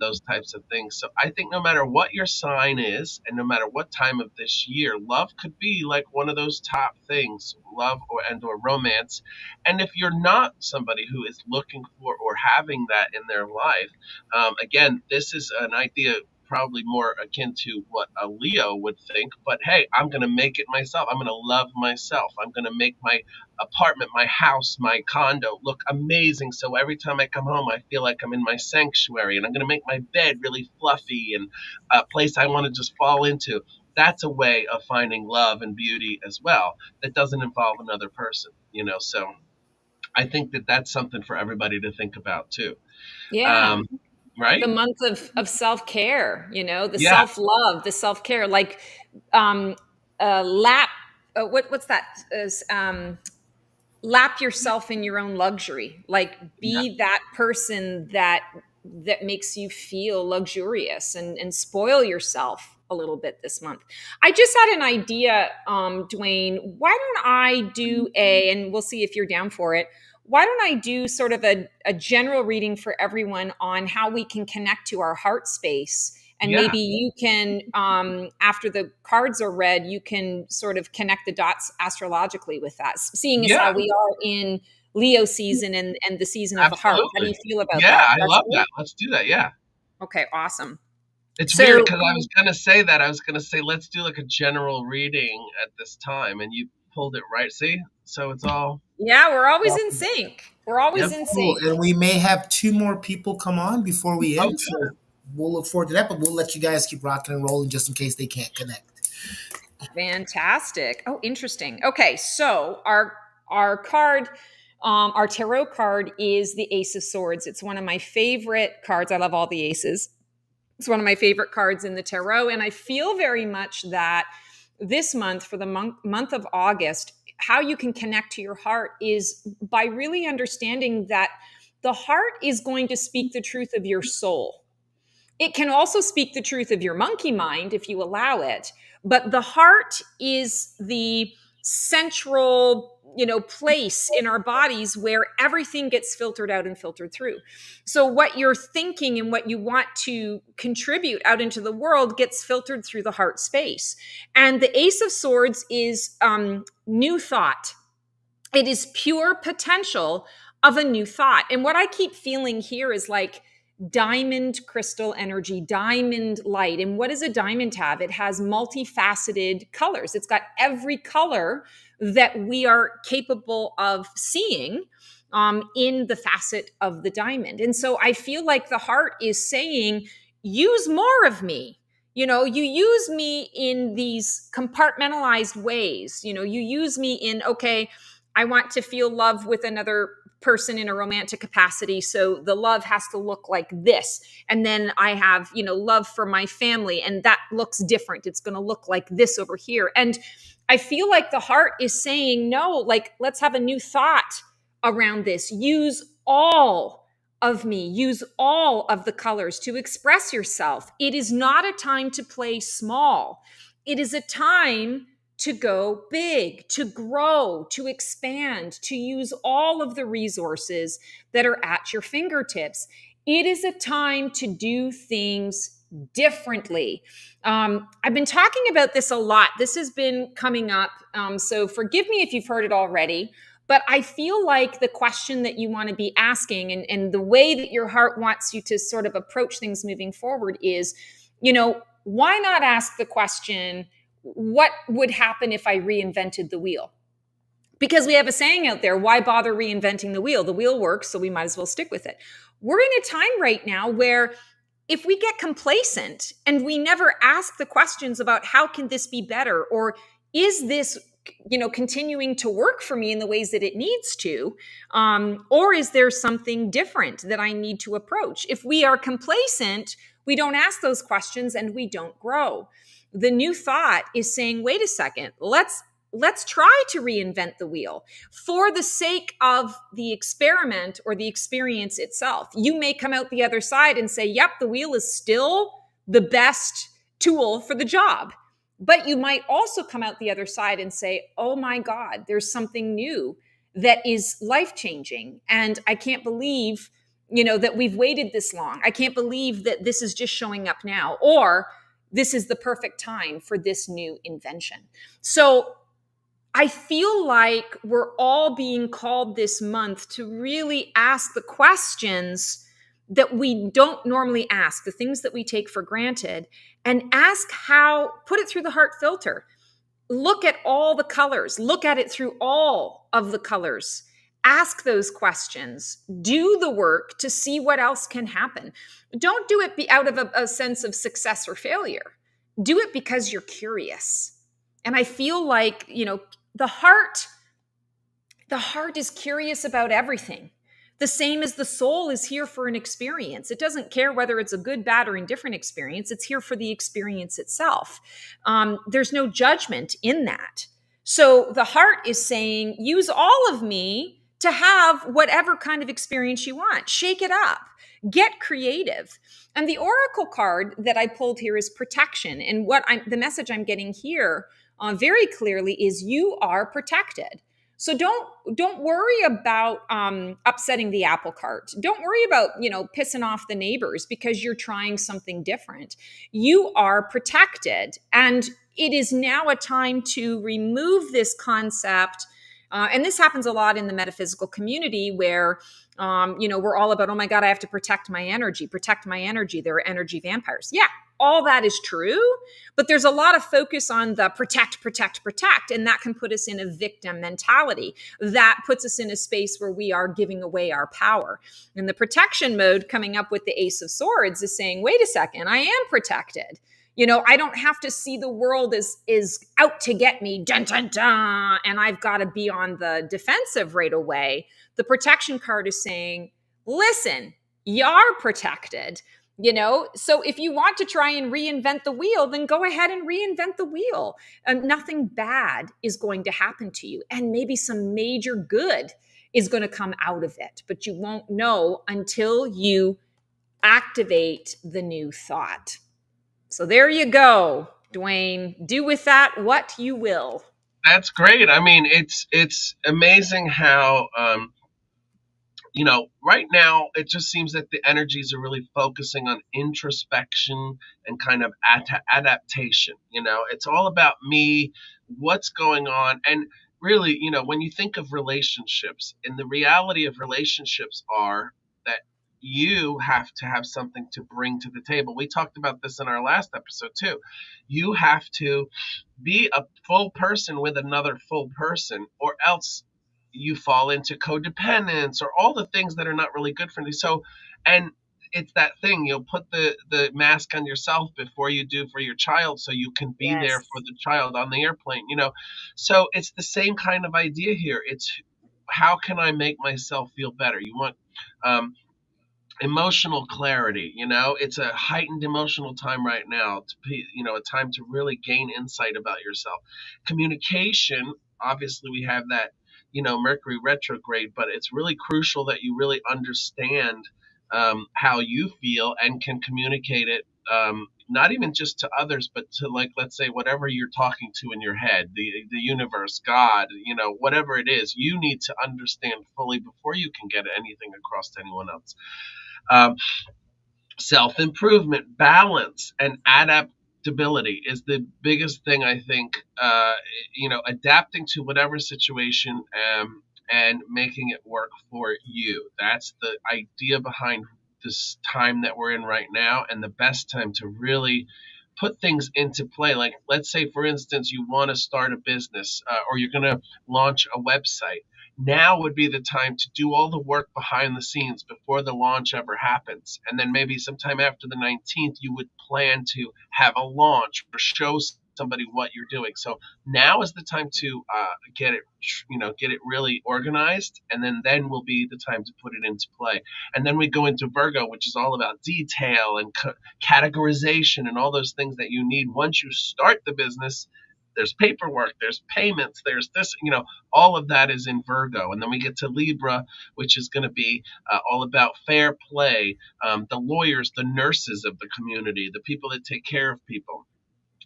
Speaker 2: those types of things. So I think no matter what your sign is, and no matter what time of this year, love could be like one of those top things, love or romance. And if you're not somebody who is looking for or having that in their life, again, this is an idea probably more akin to what a Leo would think. But hey, I'm going to make it myself. I'm going to love myself. I'm going to make my apartment, my house, my condo look amazing. So every time I come home, I feel like I'm in my sanctuary, and I'm going to make my bed really fluffy and a place I want to just fall into. That's a way of finding love and beauty as well that doesn't involve another person, so I think that that's something for everybody to think about too.
Speaker 3: Yeah.
Speaker 2: Right?
Speaker 3: The month of self-care, the
Speaker 2: Yeah.
Speaker 3: self-love, the self-care, like lap what's that is lap yourself in your own luxury, like
Speaker 2: Yeah.
Speaker 3: be that person that makes you feel luxurious, and spoil yourself a little bit this month. I just had an idea, Dwayne. Why don't I do and we'll see if you're down for it, why don't I do sort of a general reading for everyone on how we can connect to our heart space? And
Speaker 2: Yeah.
Speaker 3: maybe you can, after the cards are read, you can sort of connect the dots astrologically with that, seeing as how
Speaker 2: Yeah.
Speaker 3: we are in Leo season and the season of the heart. How do you feel about
Speaker 2: Yeah,
Speaker 3: that?
Speaker 2: I
Speaker 3: That's
Speaker 2: love
Speaker 3: good?
Speaker 2: that. Let's do that. Yeah.
Speaker 3: Okay, awesome.
Speaker 2: It's
Speaker 3: So
Speaker 2: weird because I was going to say that. I was going to say, let's do like a general reading at this time. And you pulled it right. See? So it's all.
Speaker 3: yeah, we're always in sync. We're always
Speaker 2: Yep.
Speaker 3: in
Speaker 4: Cool.
Speaker 3: sync.
Speaker 4: And we may have 2 more people come on before we
Speaker 2: Oh,
Speaker 4: end. So we'll look forward to that, but we'll let you guys keep rocking and rolling just in case they can't connect.
Speaker 3: Fantastic. Oh, interesting. Okay, so our card, our tarot card is the Ace of Swords. It's one of my favorite cards. I love all the aces. It's one of my favorite cards in the tarot, and I feel very much that this month, for the month of August, how you can connect to your heart is by really understanding that the heart is going to speak the truth of your soul. It can also speak the truth of your monkey mind if you allow it, but the heart is the central, place in our bodies where everything gets filtered out and filtered through. So what you're thinking and what you want to contribute out into the world gets filtered through the heart space. And the Ace of Swords is new thought. It is pure potential of a new thought. And what I keep feeling here is like diamond crystal energy, diamond light. And what does a diamond have? It has multifaceted colors. It's got every color that we are capable of seeing in the facet of the diamond. And so I feel like the heart is saying, use more of me. You use me in these compartmentalized ways. You use me in, okay, I want to feel love with another person in a romantic capacity. So the love has to look like this. And then I have, love for my family, and that looks different. It's going to look like this over here. And I feel like the heart is saying, no, like, let's have a new thought around this. Use all of me, use all of the colors to express yourself. It is not a time to play small. It is a time to go big, to grow, to expand, to use all of the resources that are at your fingertips. It is a time to do things differently. I've been talking about this a lot. This has been coming up. So forgive me if you've heard it already, but I feel like the question that you want to be asking, and the way that your heart wants you to sort of approach things moving forward is, why not ask the question, what would happen if I reinvented the wheel? Because we have a saying out there, why bother reinventing the wheel? The wheel works, so we might as well stick with it. We're in a time right now where if we get complacent and we never ask the questions about how can this be better, or is this continuing to work for me in the ways that it needs to, or is there something different that I need to approach? If we are complacent, we don't ask those questions and we don't grow. The new thought is saying, wait a second, let's try to reinvent the wheel for the sake of the experiment or the experience itself. You may come out the other side and say, yep, the wheel is still the best tool for the job. But you might also come out the other side and say, oh my God, there's something new that is life-changing. And I can't believe, that we've waited this long. I can't believe that this is just showing up now, or this is the perfect time for this new invention. So I feel like we're all being called this month to really ask the questions that we don't normally ask, the things that we take for granted, and ask how, put it through the heart filter. Look at all the colors, look at it through all of the colors. Ask those questions, do the work to see what else can happen. Don't do it out of a sense of success or failure. Do it because you're curious. And I feel like, the heart is curious about everything. The same as the soul is here for an experience. It doesn't care whether it's a good, bad, or indifferent experience. It's here for the experience itself. There's no judgment in that. So the heart is saying, use all of me to have whatever kind of experience you want. Shake it up. Get creative. And the oracle card that I pulled here is protection. And the message I'm getting here very clearly is you are protected. So don't worry about upsetting the apple cart. Don't worry about pissing off the neighbors because you're trying something different. You are protected, and it is now a time to remove this concept. And this happens a lot in the metaphysical community where we're all about, oh my God, I have to protect my energy. There are energy vampires. Yeah, all that is true, but there's a lot of focus on the protect, and that can put us in a victim mentality. That puts us in a space where we are giving away our power. And the protection mode coming up with the Ace of Swords is saying, wait a second, I am protected. I don't have to see the world is out to get me, dun, dun, dun, and I've got to be on the defensive right away. The protection card is saying, listen, you're protected. So if you want to try and reinvent the wheel, then go ahead and reinvent the wheel. Nothing bad is going to happen to you. And maybe some major good is going to come out of it. But you won't know until you activate the new thought. So there you go, Dwayne. Do with that what you will.
Speaker 2: That's great. I mean, it's amazing how right now it just seems that the energies are really focusing on introspection and kind of adaptation. It's all about me, what's going on. And really, when you think of relationships, and the reality of relationships are that you have to have something to bring to the table. We talked about this in our last episode too. You have to be a full person with another full person, or else you fall into codependence or all the things that are not really good for you. So, and it's that thing, you'll put the mask on yourself before you do for your child, so you can be
Speaker 3: Yes.
Speaker 2: there for the child on the airplane, So it's the same kind of idea here. It's how can I make myself feel better? You want emotional clarity. It's a heightened emotional time right now, a time to really gain insight about yourself. Communication, obviously we have that, Mercury retrograde, but it's really crucial that you really understand how you feel and can communicate it, not even just to others, but to, like, let's say, whatever you're talking to in your head, the universe, God, whatever it is, you need to understand fully before you can get anything across to anyone else. Um, Self-improvement, balance, and adaptability is the biggest thing, I think. Adapting to whatever situation, and making it work for you. That's the idea behind this time that we're in right now, and the best time to really put things into play. Like, let's say, for instance, you want to start a business, or you're going to launch a website. Now would be the time to do all the work behind the scenes before the launch ever happens. And then maybe sometime after the 19th, you would plan to have a launch or show somebody what you're doing. So now is the time to get it really organized, and then will be the time to put it into play. And then we go into Virgo, which is all about detail and categorization and all those things that you need once you start the business. There's paperwork, there's payments, there's this, all of that is in Virgo. And then we get to Libra, which is going to be all about fair play, the lawyers, the nurses of the community, the people that take care of people.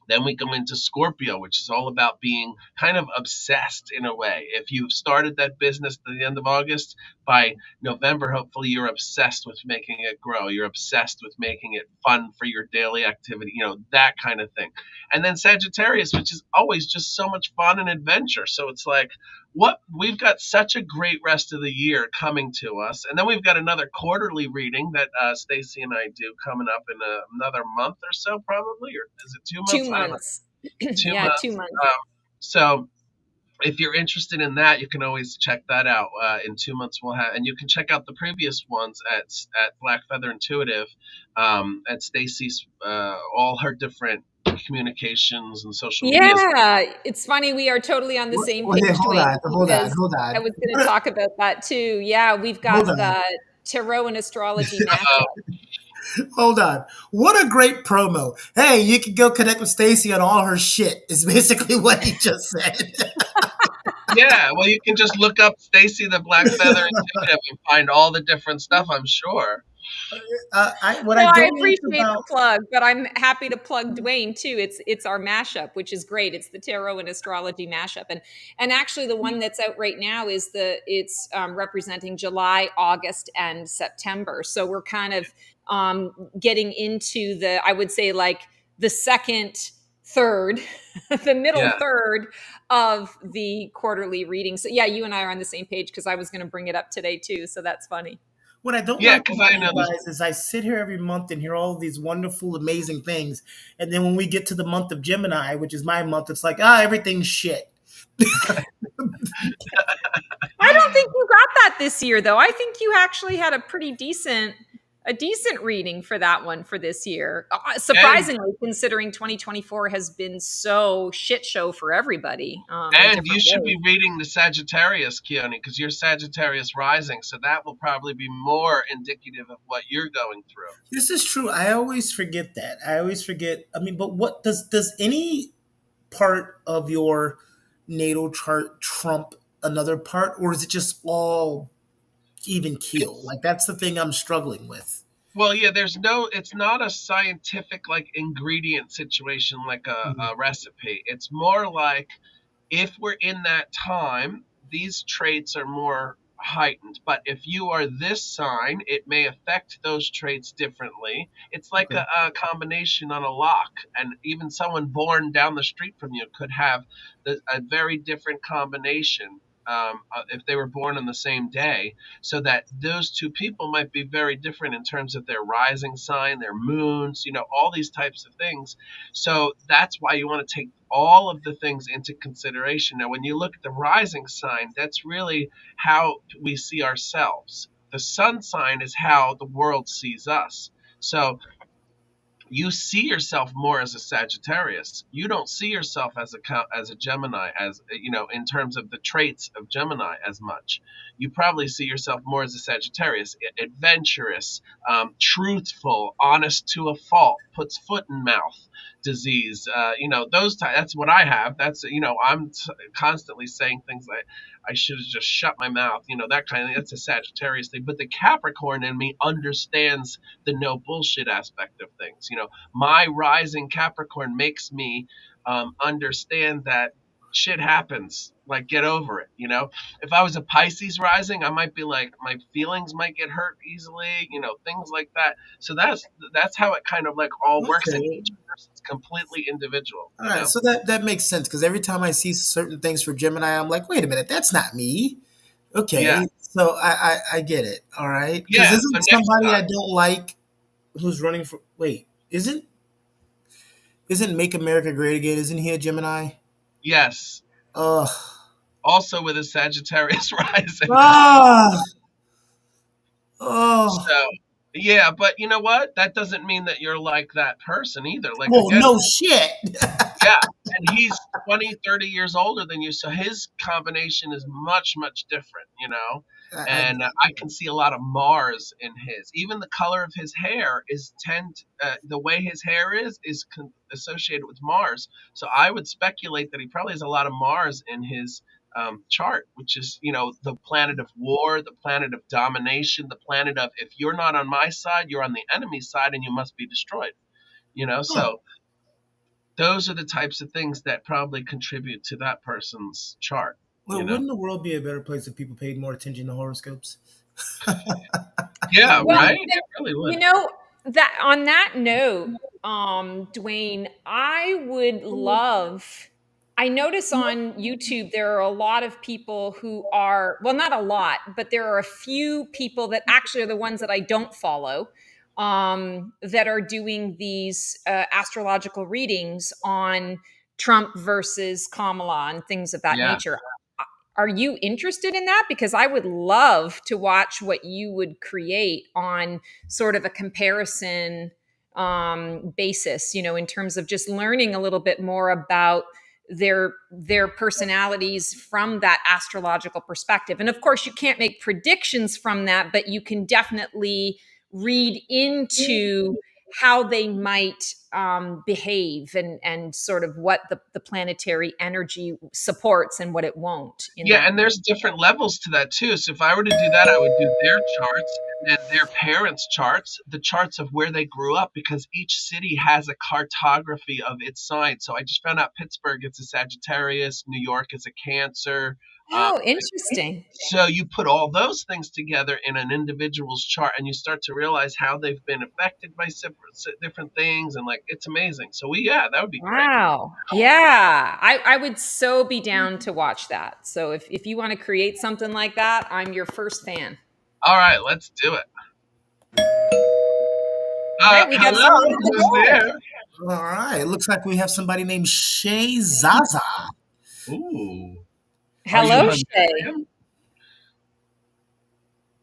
Speaker 2: Then we go into Scorpio, which is all about being kind of obsessed in a way. If you've started that business at the end of August, by November, hopefully you're obsessed with making it grow. You're obsessed with making it fun for your daily activity, that kind of thing. And then Sagittarius, which is always just so much fun and adventure. So it's like, what we've got such a great rest of the year coming to us, and then we've got another quarterly reading that Stacy and I do coming up in another month or so, probably, or is it 2 months?
Speaker 3: 2 months.
Speaker 2: 2 months.
Speaker 3: 2 months.
Speaker 2: So if you're interested in that, you can always check that out. In 2 months, we'll have, and you can check out the previous ones at Black Feather Intuitive, at Stacy's, all her different communications and social media.
Speaker 3: Yeah, it's funny. We are totally on the same page.
Speaker 4: Hold on.
Speaker 3: I was going to talk about that too. Yeah, we've got the tarot and astrology mashup.
Speaker 4: Hold on. What a great promo. Hey, you can go connect with Stacy on all her shit, is basically what he just said.
Speaker 2: Yeah, well, you can just look up Stacy the Black Feather Intuitive and find all the different stuff, I'm sure.
Speaker 3: I appreciate the plug, but I'm happy to plug Dwayne too. It's our mashup, which is great. It's the tarot and astrology mashup, and actually the one that's out right now is it's representing July, August, and September. So we're kind of getting into I would say like the second third, the middle third of the quarterly reading. So yeah, you and I are on the same page because I was going to bring it up today too. So that's funny.
Speaker 4: What I don't like is I sit here every month and hear all these wonderful, amazing things. And then when we get to the month of Gemini, which is my month, it's like, everything's shit.
Speaker 3: I don't think you got that this year, though. I think you actually had a pretty decent reading for that one for this year. Surprisingly, considering 2024 has been so shit show for everybody.
Speaker 2: And you should be reading the Sagittarius, Keone, because you're Sagittarius rising, so that will probably be more indicative of what you're going through.
Speaker 4: This is true. I always forget that. I mean, but what does any part of your natal chart trump another part, or is it just all even keel? Like, that's the thing I'm struggling with.
Speaker 2: Well, yeah, it's not a scientific like ingredient situation like a recipe. It's more like, if we're in that time, these traits are more heightened. But if you are this sign, it may affect those traits differently. It's like a combination on a lock, and even someone born down the street from you could have a very different combination. If they were born on the same day, so that those two people might be very different in terms of their rising sign, their moons, all these types of things. So that's why you want to take all of the things into consideration. Now, when you look at the rising sign, that's really how we see ourselves. The sun sign is how the world sees us. So you see yourself more as a Sagittarius. You don't see yourself as a Gemini, in terms of the traits of Gemini as much. You probably see yourself more as a Sagittarius, adventurous, truthful, honest to a fault, puts foot in mouth disease. Those types. That's what I have. That's I'm constantly saying things like, I should have just shut my mouth, that kind of thing. That's a Sagittarius thing. But the Capricorn in me understands the no bullshit aspect of things. My rising Capricorn makes me understand that shit happens. Like, get over it. If I was a Pisces rising, I might be like, my feelings might get hurt easily. Things like that. So that's how it kind of like all works, and
Speaker 4: Okay.
Speaker 2: each person's completely individual.
Speaker 4: All right. So that makes sense because every time I see certain things for Gemini, I'm like, wait a minute, that's not me.
Speaker 2: Yeah,
Speaker 4: Okay. So I get it. All right. Because
Speaker 2: yeah. So
Speaker 4: isn't
Speaker 2: next
Speaker 4: somebody I
Speaker 2: time,
Speaker 4: don't like who's running for? Wait, isn't Make America Great Again? Isn't he a Gemini?
Speaker 2: yes.
Speaker 4: Ugh.
Speaker 2: Also with a Sagittarius rising.
Speaker 4: Ah. Oh.
Speaker 2: So, yeah, but you know what? That doesn't mean that you're like that person either. Like,
Speaker 4: Oh
Speaker 2: again,
Speaker 4: no shit.
Speaker 2: yeah, and he's 20, 30 years older than you, so his combination is much, much different.
Speaker 4: I
Speaker 2: And I can see a lot of Mars in his. Even the color of his hair the way his hair is associated with Mars. So I would speculate that he probably has a lot of Mars in his chart, which is, the planet of war, the planet of domination, the planet of, if you're not on my side, you're on the enemy's side and you must be destroyed.
Speaker 4: Huh.
Speaker 2: So those are the types of things that probably contribute to that person's chart,
Speaker 4: Well,
Speaker 2: you know?
Speaker 4: wouldn't the world be a better place if people paid more attention to horoscopes?
Speaker 2: Yeah,
Speaker 3: Well,
Speaker 2: right? It really
Speaker 3: you
Speaker 2: would.
Speaker 3: know, that on that note, Dwayne, I would love. I notice on YouTube there are a lot of people who are, well, not a lot, but there are a few people that actually are the ones that I don't follow, that are doing these astrological readings on Trump versus Kamala and things of that
Speaker 2: Yeah.
Speaker 3: nature. Are you interested in that? Because I would love to watch what you would create on sort of a comparison basis, in terms of just learning a little bit more about their personalities from that astrological perspective. And of course, you can't make predictions from that, but you can definitely read into how they might behave, and sort of what the planetary energy supports and what it won't in
Speaker 2: Yeah,
Speaker 3: that.
Speaker 2: and there's different levels to that too. So if I were to do that, I would do their charts and then their parents' charts, the charts of where they grew up, because each city has a cartography of its sign. So I just found out Pittsburgh is a Sagittarius, New York is a Cancer. Um,
Speaker 3: Oh, interesting.
Speaker 2: so you put all those things together in an individual's chart, and you start to realize how they've been affected by different things, and like it's amazing. So yeah, that would be great.
Speaker 3: Wow. Yeah. I would so be down to watch that. So if you want to create something like that, I'm your first fan.
Speaker 2: All right, let's do it.
Speaker 3: All right, we got someone
Speaker 2: Hello,
Speaker 3: on the
Speaker 2: who's
Speaker 3: board.
Speaker 2: there?
Speaker 4: All right. It looks like we have somebody named Shay Zaza.
Speaker 2: Ooh, are you
Speaker 3: Hello, Shay.
Speaker 2: Hungarian?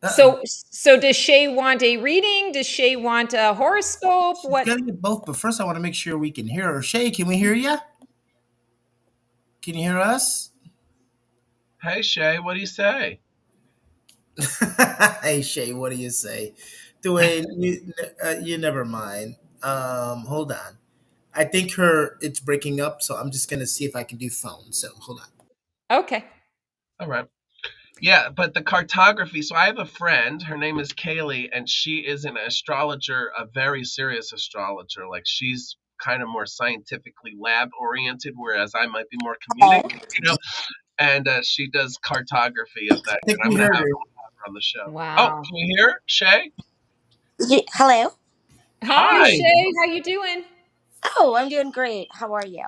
Speaker 4: Uh-oh.
Speaker 3: So does Shay want a reading? Does Shay want a horoscope?
Speaker 4: She's
Speaker 3: What?
Speaker 4: getting it both, but first I want to make sure we can hear her. Shay, can we hear you? Can you hear us?
Speaker 2: Hey Shay, what do you say?
Speaker 4: Hey Shay, what do you say? Dwayne, you never mind. Hold on. I think it's breaking up, so I'm just gonna see if I can do phone. So hold on.
Speaker 3: Okay.
Speaker 2: All right. Yeah, but the cartography. So I have a friend. Her name is Kaylee, and she is an astrologer, a very serious astrologer. Like she's kind of more scientifically lab oriented, whereas I might be more comedic.
Speaker 5: Hello.
Speaker 2: And she does cartography of that.
Speaker 4: I think
Speaker 2: And I'm
Speaker 4: we
Speaker 2: gonna
Speaker 4: heard
Speaker 2: have
Speaker 4: her.
Speaker 2: her on the show. Oh,
Speaker 3: Wow.
Speaker 2: can you hear Shay?
Speaker 5: Hello.
Speaker 3: Hi,
Speaker 2: Hi.
Speaker 3: Shay. How you doing?
Speaker 5: Oh, I'm doing great. How are you?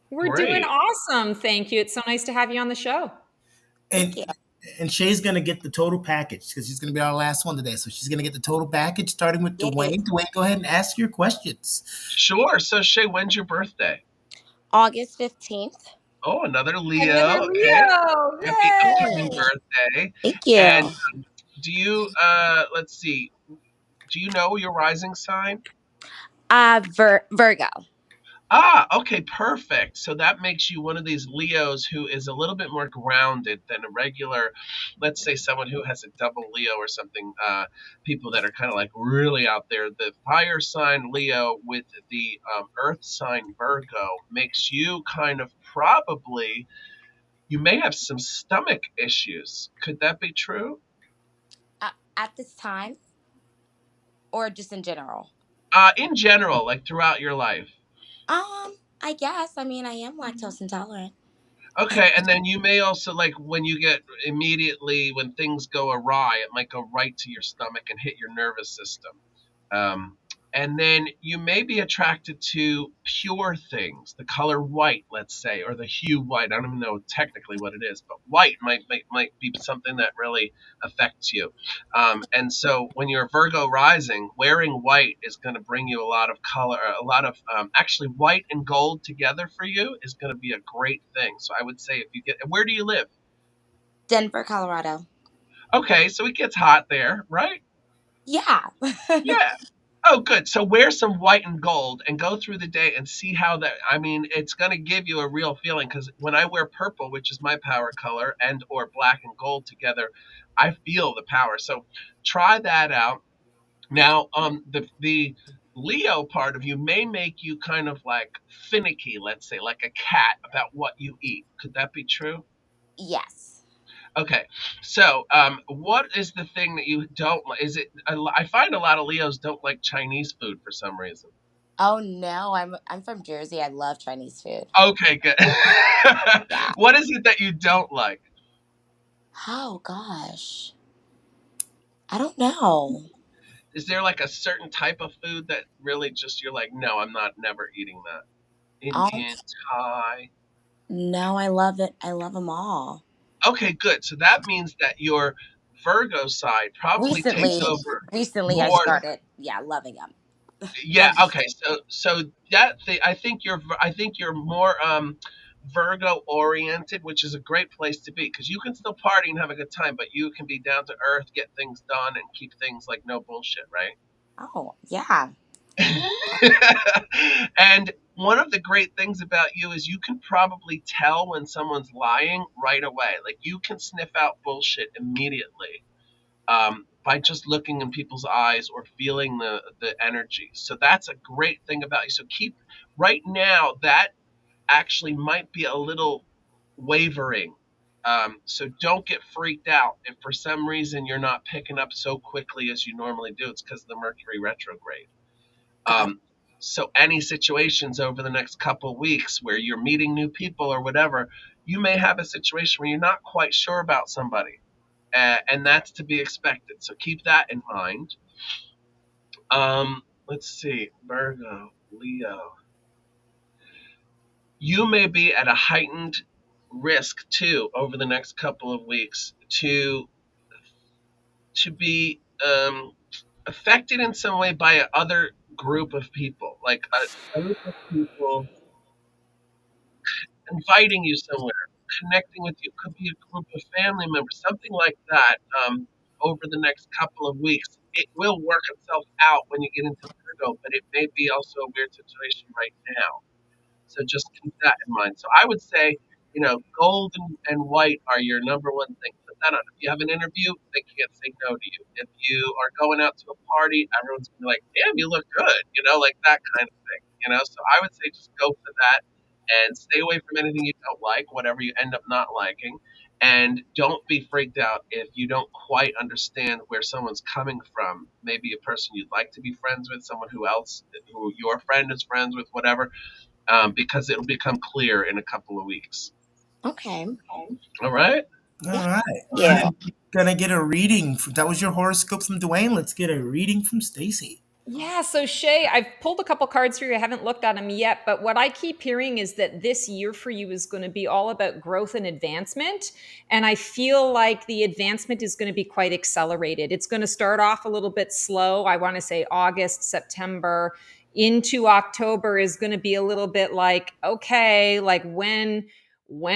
Speaker 3: We're doing
Speaker 2: Great.
Speaker 3: awesome. Thank you. It's so nice to have you on the show.
Speaker 5: Thank you.
Speaker 4: And Shay's gonna get the total package because she's gonna be our last one today. So she's gonna get the total package, starting with
Speaker 5: Yay.
Speaker 4: Dwayne. Dwayne, go ahead and ask your questions.
Speaker 2: Sure. So Shay, when's your birthday?
Speaker 5: August 15th.
Speaker 2: Oh, another
Speaker 3: Another
Speaker 2: Leo. Okay.
Speaker 3: Leo.
Speaker 2: Happy upcoming
Speaker 3: Yay.
Speaker 2: birthday.
Speaker 5: Thank you.
Speaker 2: And do you let's see. Do you know your rising sign?
Speaker 5: Virgo.
Speaker 2: Ah, okay, perfect. So that makes you one of these Leos who is a little bit more grounded than a regular, let's say someone who has a double Leo or something, people that are kind of like really out there. The fire sign Leo with the earth sign Virgo makes you kind of probably, you may have some stomach issues. Could that be true?
Speaker 5: At this time, or just in general?
Speaker 2: In general, like throughout your life.
Speaker 5: I guess. I mean, I am lactose intolerant.
Speaker 2: Okay, and then you may also like when you get immediately when things go awry, it might go right to your stomach and hit your nervous system. Um, and then you may be attracted to pure things, the color white, let's say, or the hue white. I don't even know technically what it is, but white might be something that really affects you. And so when you're Virgo rising, wearing white is going to bring you a lot of color, a lot of actually white and gold together for you is going to be a great thing. So I would say if you get, where do you live?
Speaker 5: Denver, Colorado.
Speaker 2: Okay, so it gets hot there, right?
Speaker 5: Yeah.
Speaker 2: Yeah. Oh, good. So wear some white and gold and go through the day and see how that. I mean, it's going to give you a real feeling because when I wear purple, which is my power color, and or black and gold together, I feel the power. So try that out. Now, the Leo part of you may make you kind of like finicky, let's say, like a cat about what you eat. Could that be true?
Speaker 5: Yes.
Speaker 2: Okay, so what is the thing that you don't like? Is it? I find a lot of Leos don't like Chinese food for some reason.
Speaker 5: Oh no, I'm from Jersey. I love Chinese food.
Speaker 2: Okay, good.
Speaker 5: Yeah.
Speaker 2: What is it that you don't like?
Speaker 5: Oh gosh. I don't know.
Speaker 2: Is there like a certain type of food that really just you're like, no, I'm not never eating that?
Speaker 5: Um,
Speaker 2: Indian, Thai.
Speaker 5: no, I love it. I love them all.
Speaker 2: Okay, good. So that means that your Virgo side probably takes
Speaker 5: Recently,
Speaker 2: over
Speaker 5: recently I
Speaker 2: more.
Speaker 5: started, yeah, loving them.
Speaker 2: Yeah.
Speaker 5: Love them.
Speaker 2: Okay. So that thing, I think you're more Virgo oriented, which is a great place to be because you can still party and have a good time, but you can be down to earth, get things done, and keep things like no bullshit, right?
Speaker 5: Oh, yeah.
Speaker 2: And one of the great things about you is you can probably tell when someone's lying right away. Like you can sniff out bullshit immediately by just looking in people's eyes or feeling the energy. So that's a great thing about you. So keep right now that actually might be a little wavering. So don't get freaked out if for some reason you're not picking up so quickly as you normally do. It's because of the Mercury retrograde.
Speaker 5: God.
Speaker 2: Um, so any situations over the next couple of weeks where you're meeting new people or whatever, you may have a situation where you're not quite sure about somebody, and that's to be expected. So keep that in mind. Let's see, Virgo, Leo. You may be at a heightened risk too over the next couple of weeks to be affected in some way by a other group of people, like a group of people inviting you somewhere, connecting with you. Could be a group of family members, something like that. Over the next couple of weeks, it will work itself out when you get into Virgo, but it may be also a weird situation right now. So just keep that in mind. So I would say, gold and white are your number one thing. Put that on. If you have an interview, they can't say no to you. If you are going out to a party, everyone's gonna be like, "Damn, you look good," like that kind of thing. So I would say just go for that and stay away from anything you don't like, whatever you end up not liking. And don't be freaked out if you don't quite understand where someone's coming from. Maybe a person you'd like to be friends with, someone who your friend is friends with, whatever, because it'll become clear in a couple of weeks.
Speaker 5: Okay.
Speaker 2: All right.
Speaker 4: All
Speaker 5: Yeah.
Speaker 4: right. And
Speaker 5: Yeah.
Speaker 4: then gonna get a reading. That was your horoscope from Dwayne. Let's get a reading from Stacy.
Speaker 3: Yeah, so Shay, I've pulled a couple cards for you. I haven't looked at them yet, but what I keep hearing is that this year for you is going to be all about growth and advancement. And I feel like the advancement is going to be quite accelerated. It's going to start off a little bit slow. I want to say August, September into October is going to be a little bit like, okay, like when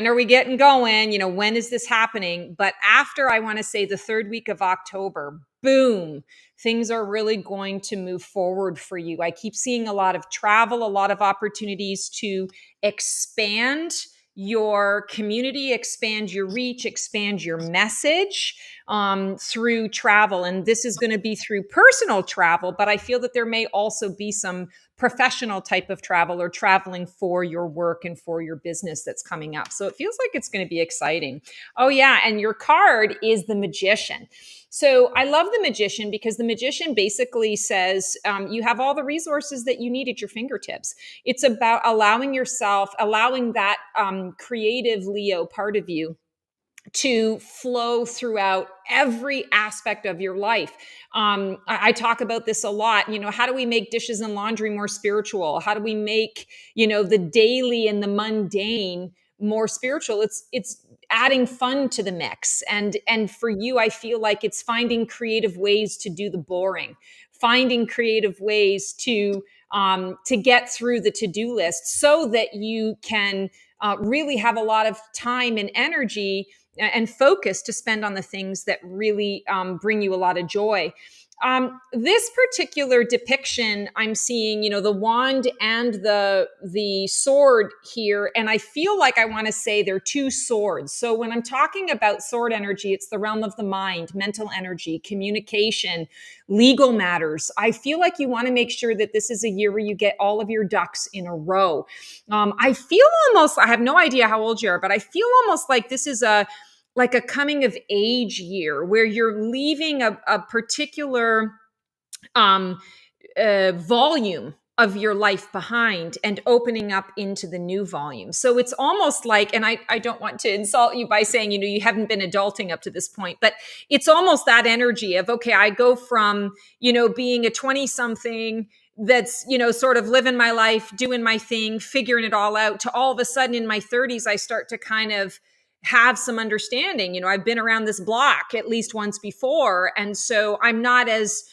Speaker 3: are we getting going? When is this happening? But after, I want to say, the third week of October, boom, things are really going to move forward for you. I keep seeing a lot of travel, a lot of opportunities to expand your community, expand your reach, expand your message through travel. And this is going to be through personal travel, but I feel that there may also be some professional type of travel or traveling for your work and for your business that's coming up. So it feels like it's going to be exciting. Oh, yeah. And your card is the Magician. So I love the Magician because the Magician basically says you have all the resources that you need at your fingertips. It's about allowing yourself, allowing that creative Leo part of you to flow throughout every aspect of your life. I talk about this a lot. You know, how do we make dishes and laundry more spiritual? How do we make, you know, the daily and the mundane more spiritual? It's adding fun to the mix. And for you, I feel like it's finding creative ways to do the boring, finding creative ways to get through the to-do list so that you can really have a lot of time and energy and focus to spend on the things that really bring you a lot of joy. This particular depiction, I'm seeing, you know, the wand and the sword here, and I feel like I want to say they're two swords. So when I'm talking about sword energy, it's the realm of the mind, mental energy, communication, legal matters. I feel like you want to make sure that this is a year where you get all of your ducks in a row. I feel almost, I have no idea how old you are, but I feel almost like this is like a coming of age year where you're leaving a particular volume of your life behind and opening up into the new volume. So it's almost like, and I don't want to insult you by saying, you know, you haven't been adulting up to this point, but it's almost that energy of, okay, I go from, you know, being a 20 something that's, you know, sort of living my life, doing my thing, figuring it all out, to all of a sudden in my 30s, I start to kind of have some understanding. You know, I've been around this block at least once before. And so I'm not as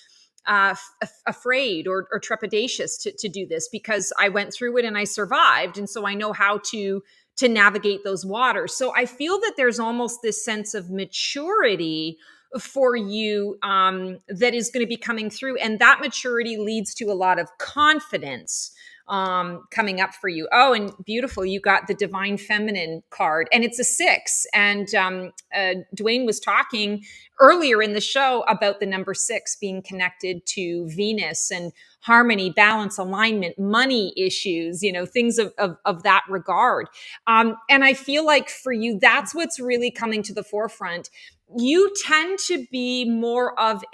Speaker 3: afraid or trepidatious to do this because I went through it and I survived. And so I know how to navigate those waters. So I feel that there's almost this sense of maturity for you that is going to be coming through. And that maturity leads to a lot of confidence coming up for you. Oh, and beautiful. You got the Divine Feminine card, and it's a 6. And Dwayne was talking earlier in the show about the number 6 being connected to Venus and harmony, balance, alignment, money issues, you know, things of that regard. And I feel like for you, that's what's really coming to the forefront. You tend to be more of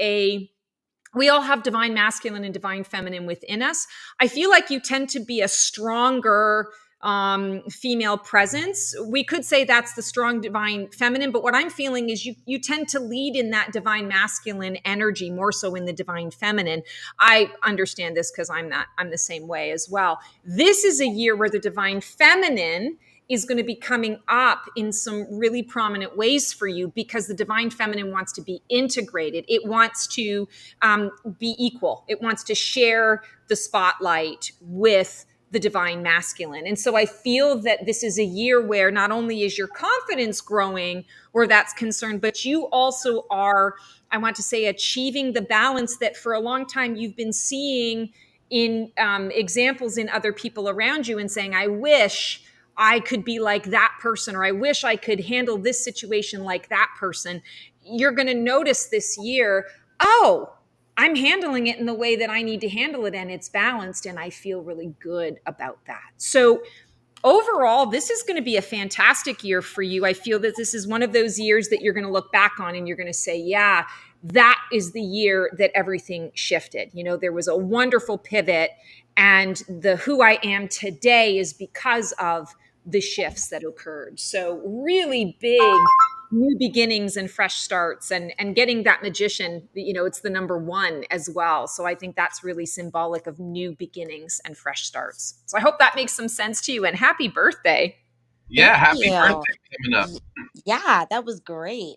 Speaker 3: we all have divine masculine and divine feminine within us. I feel like you tend to be a stronger female presence. We could say that's the strong divine feminine, but what I'm feeling is you tend to lead in that divine masculine energy more so in the divine feminine. I understand this because I'm the same way as well. This is a year where the divine feminine is going to be coming up in some really prominent ways for you because the divine feminine wants to be integrated. It wants to be equal. It wants to share the spotlight with the divine masculine. And so I feel that this is a year where not only is your confidence growing where that's concerned, but you also are, I want to say, achieving the balance that for a long time you've been seeing in examples in other people around you and saying, I wish I could be like that person, or I wish I could handle this situation like that person. You're going to notice this year, oh, I'm handling it in the way that I need to handle it, and it's balanced, and I feel really good about that. So overall, this is going to be a fantastic year for you. I feel that this is one of those years that you're going to look back on and you're going to say, yeah, that is the year that everything shifted. You know, there was a wonderful pivot, and the who I am today is because of the shifts that occurred. So really big new beginnings and fresh starts, and getting that magician, you know, it's the number 1 as well. So I think that's really symbolic of new beginnings and fresh starts. So I hope that makes some sense to you, and happy birthday.
Speaker 2: Yeah,
Speaker 5: Thank
Speaker 2: happy
Speaker 5: you.
Speaker 2: birthday coming up.
Speaker 5: Yeah, that was great.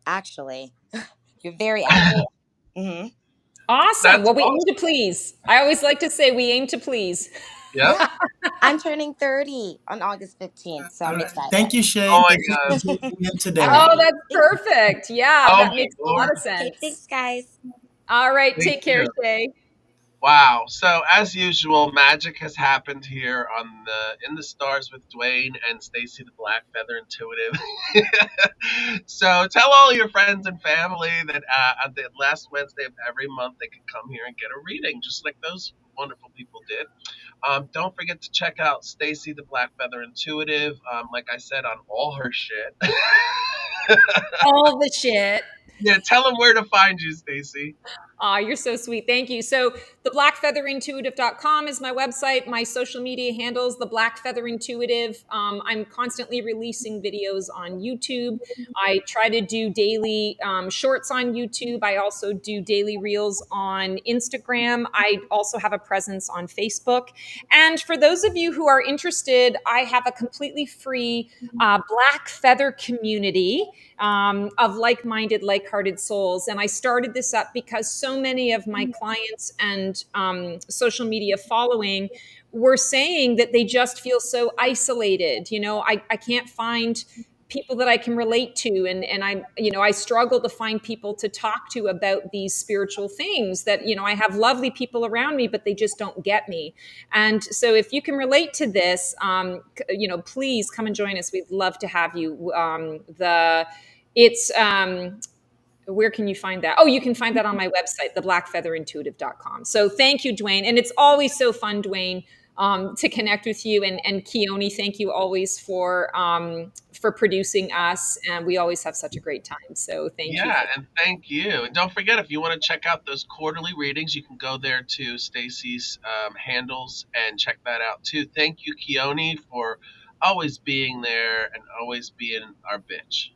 Speaker 5: Actually, you're very accurate. Hmm.
Speaker 3: Awesome.
Speaker 2: That's
Speaker 3: Well, we aim
Speaker 2: awesome.
Speaker 3: to please. I always like to say we aim to please.
Speaker 2: Yep.
Speaker 5: I'm turning 30 on August 15th, so
Speaker 4: All
Speaker 5: I'm
Speaker 4: right.
Speaker 5: excited.
Speaker 4: Thank you, Shay.
Speaker 2: Oh my
Speaker 4: Thank you
Speaker 2: God.
Speaker 4: for tuning in today.
Speaker 3: Oh, that's perfect. Yeah,
Speaker 2: Oh
Speaker 3: that
Speaker 2: my
Speaker 3: makes a lot
Speaker 2: Lord.
Speaker 3: of
Speaker 5: Okay,
Speaker 3: sense.
Speaker 5: thanks, guys.
Speaker 3: All right,
Speaker 2: Thank
Speaker 3: take care,
Speaker 2: you.
Speaker 3: Shay.
Speaker 2: Wow. So as usual, magic has happened here on the In the Stars with Dwayne and Stacy the Black Feather Intuitive. So tell all your friends and family that on the last Wednesday of every month they can come here and get a reading, just like those wonderful people did. Don't forget to check out Stacy the Black Feather Intuitive. Like I said, on all her shit.
Speaker 3: All the shit.
Speaker 2: Yeah, tell them where to find you, Stacy.
Speaker 3: Aw, you're so sweet. Thank you. So, theblackfeatherintuitive.com is my website. My social media handles, The Black Feather Intuitive. I'm constantly releasing videos on YouTube. I try to do daily shorts on YouTube. I also do daily reels on Instagram. I also have a presence on Facebook. And for those of you who are interested, I have a completely free Black Feather community of like-minded, like-hearted souls. And I started this up because so many of my clients and social media following were saying that they just feel so isolated. I can't find people that I can relate to. And I struggle to find people to talk to about these spiritual things that, I have lovely people around me, but they just don't get me. And so if you can relate to this, please come and join us. We'd love to have you. It's where can you find that? Oh, you can find that on my website, theblackfeatherintuitive.com. So thank you, Dwayne. And it's always so fun, Dwayne, to connect with you. And Keone, thank you always for producing us. And we always have such a great time. So thank you.
Speaker 2: Yeah, and thank you. And don't forget, if you want to check out those quarterly readings, you can go there to Stacy's handles and check that out too. Thank you, Keone, for always being there and always being our bitch.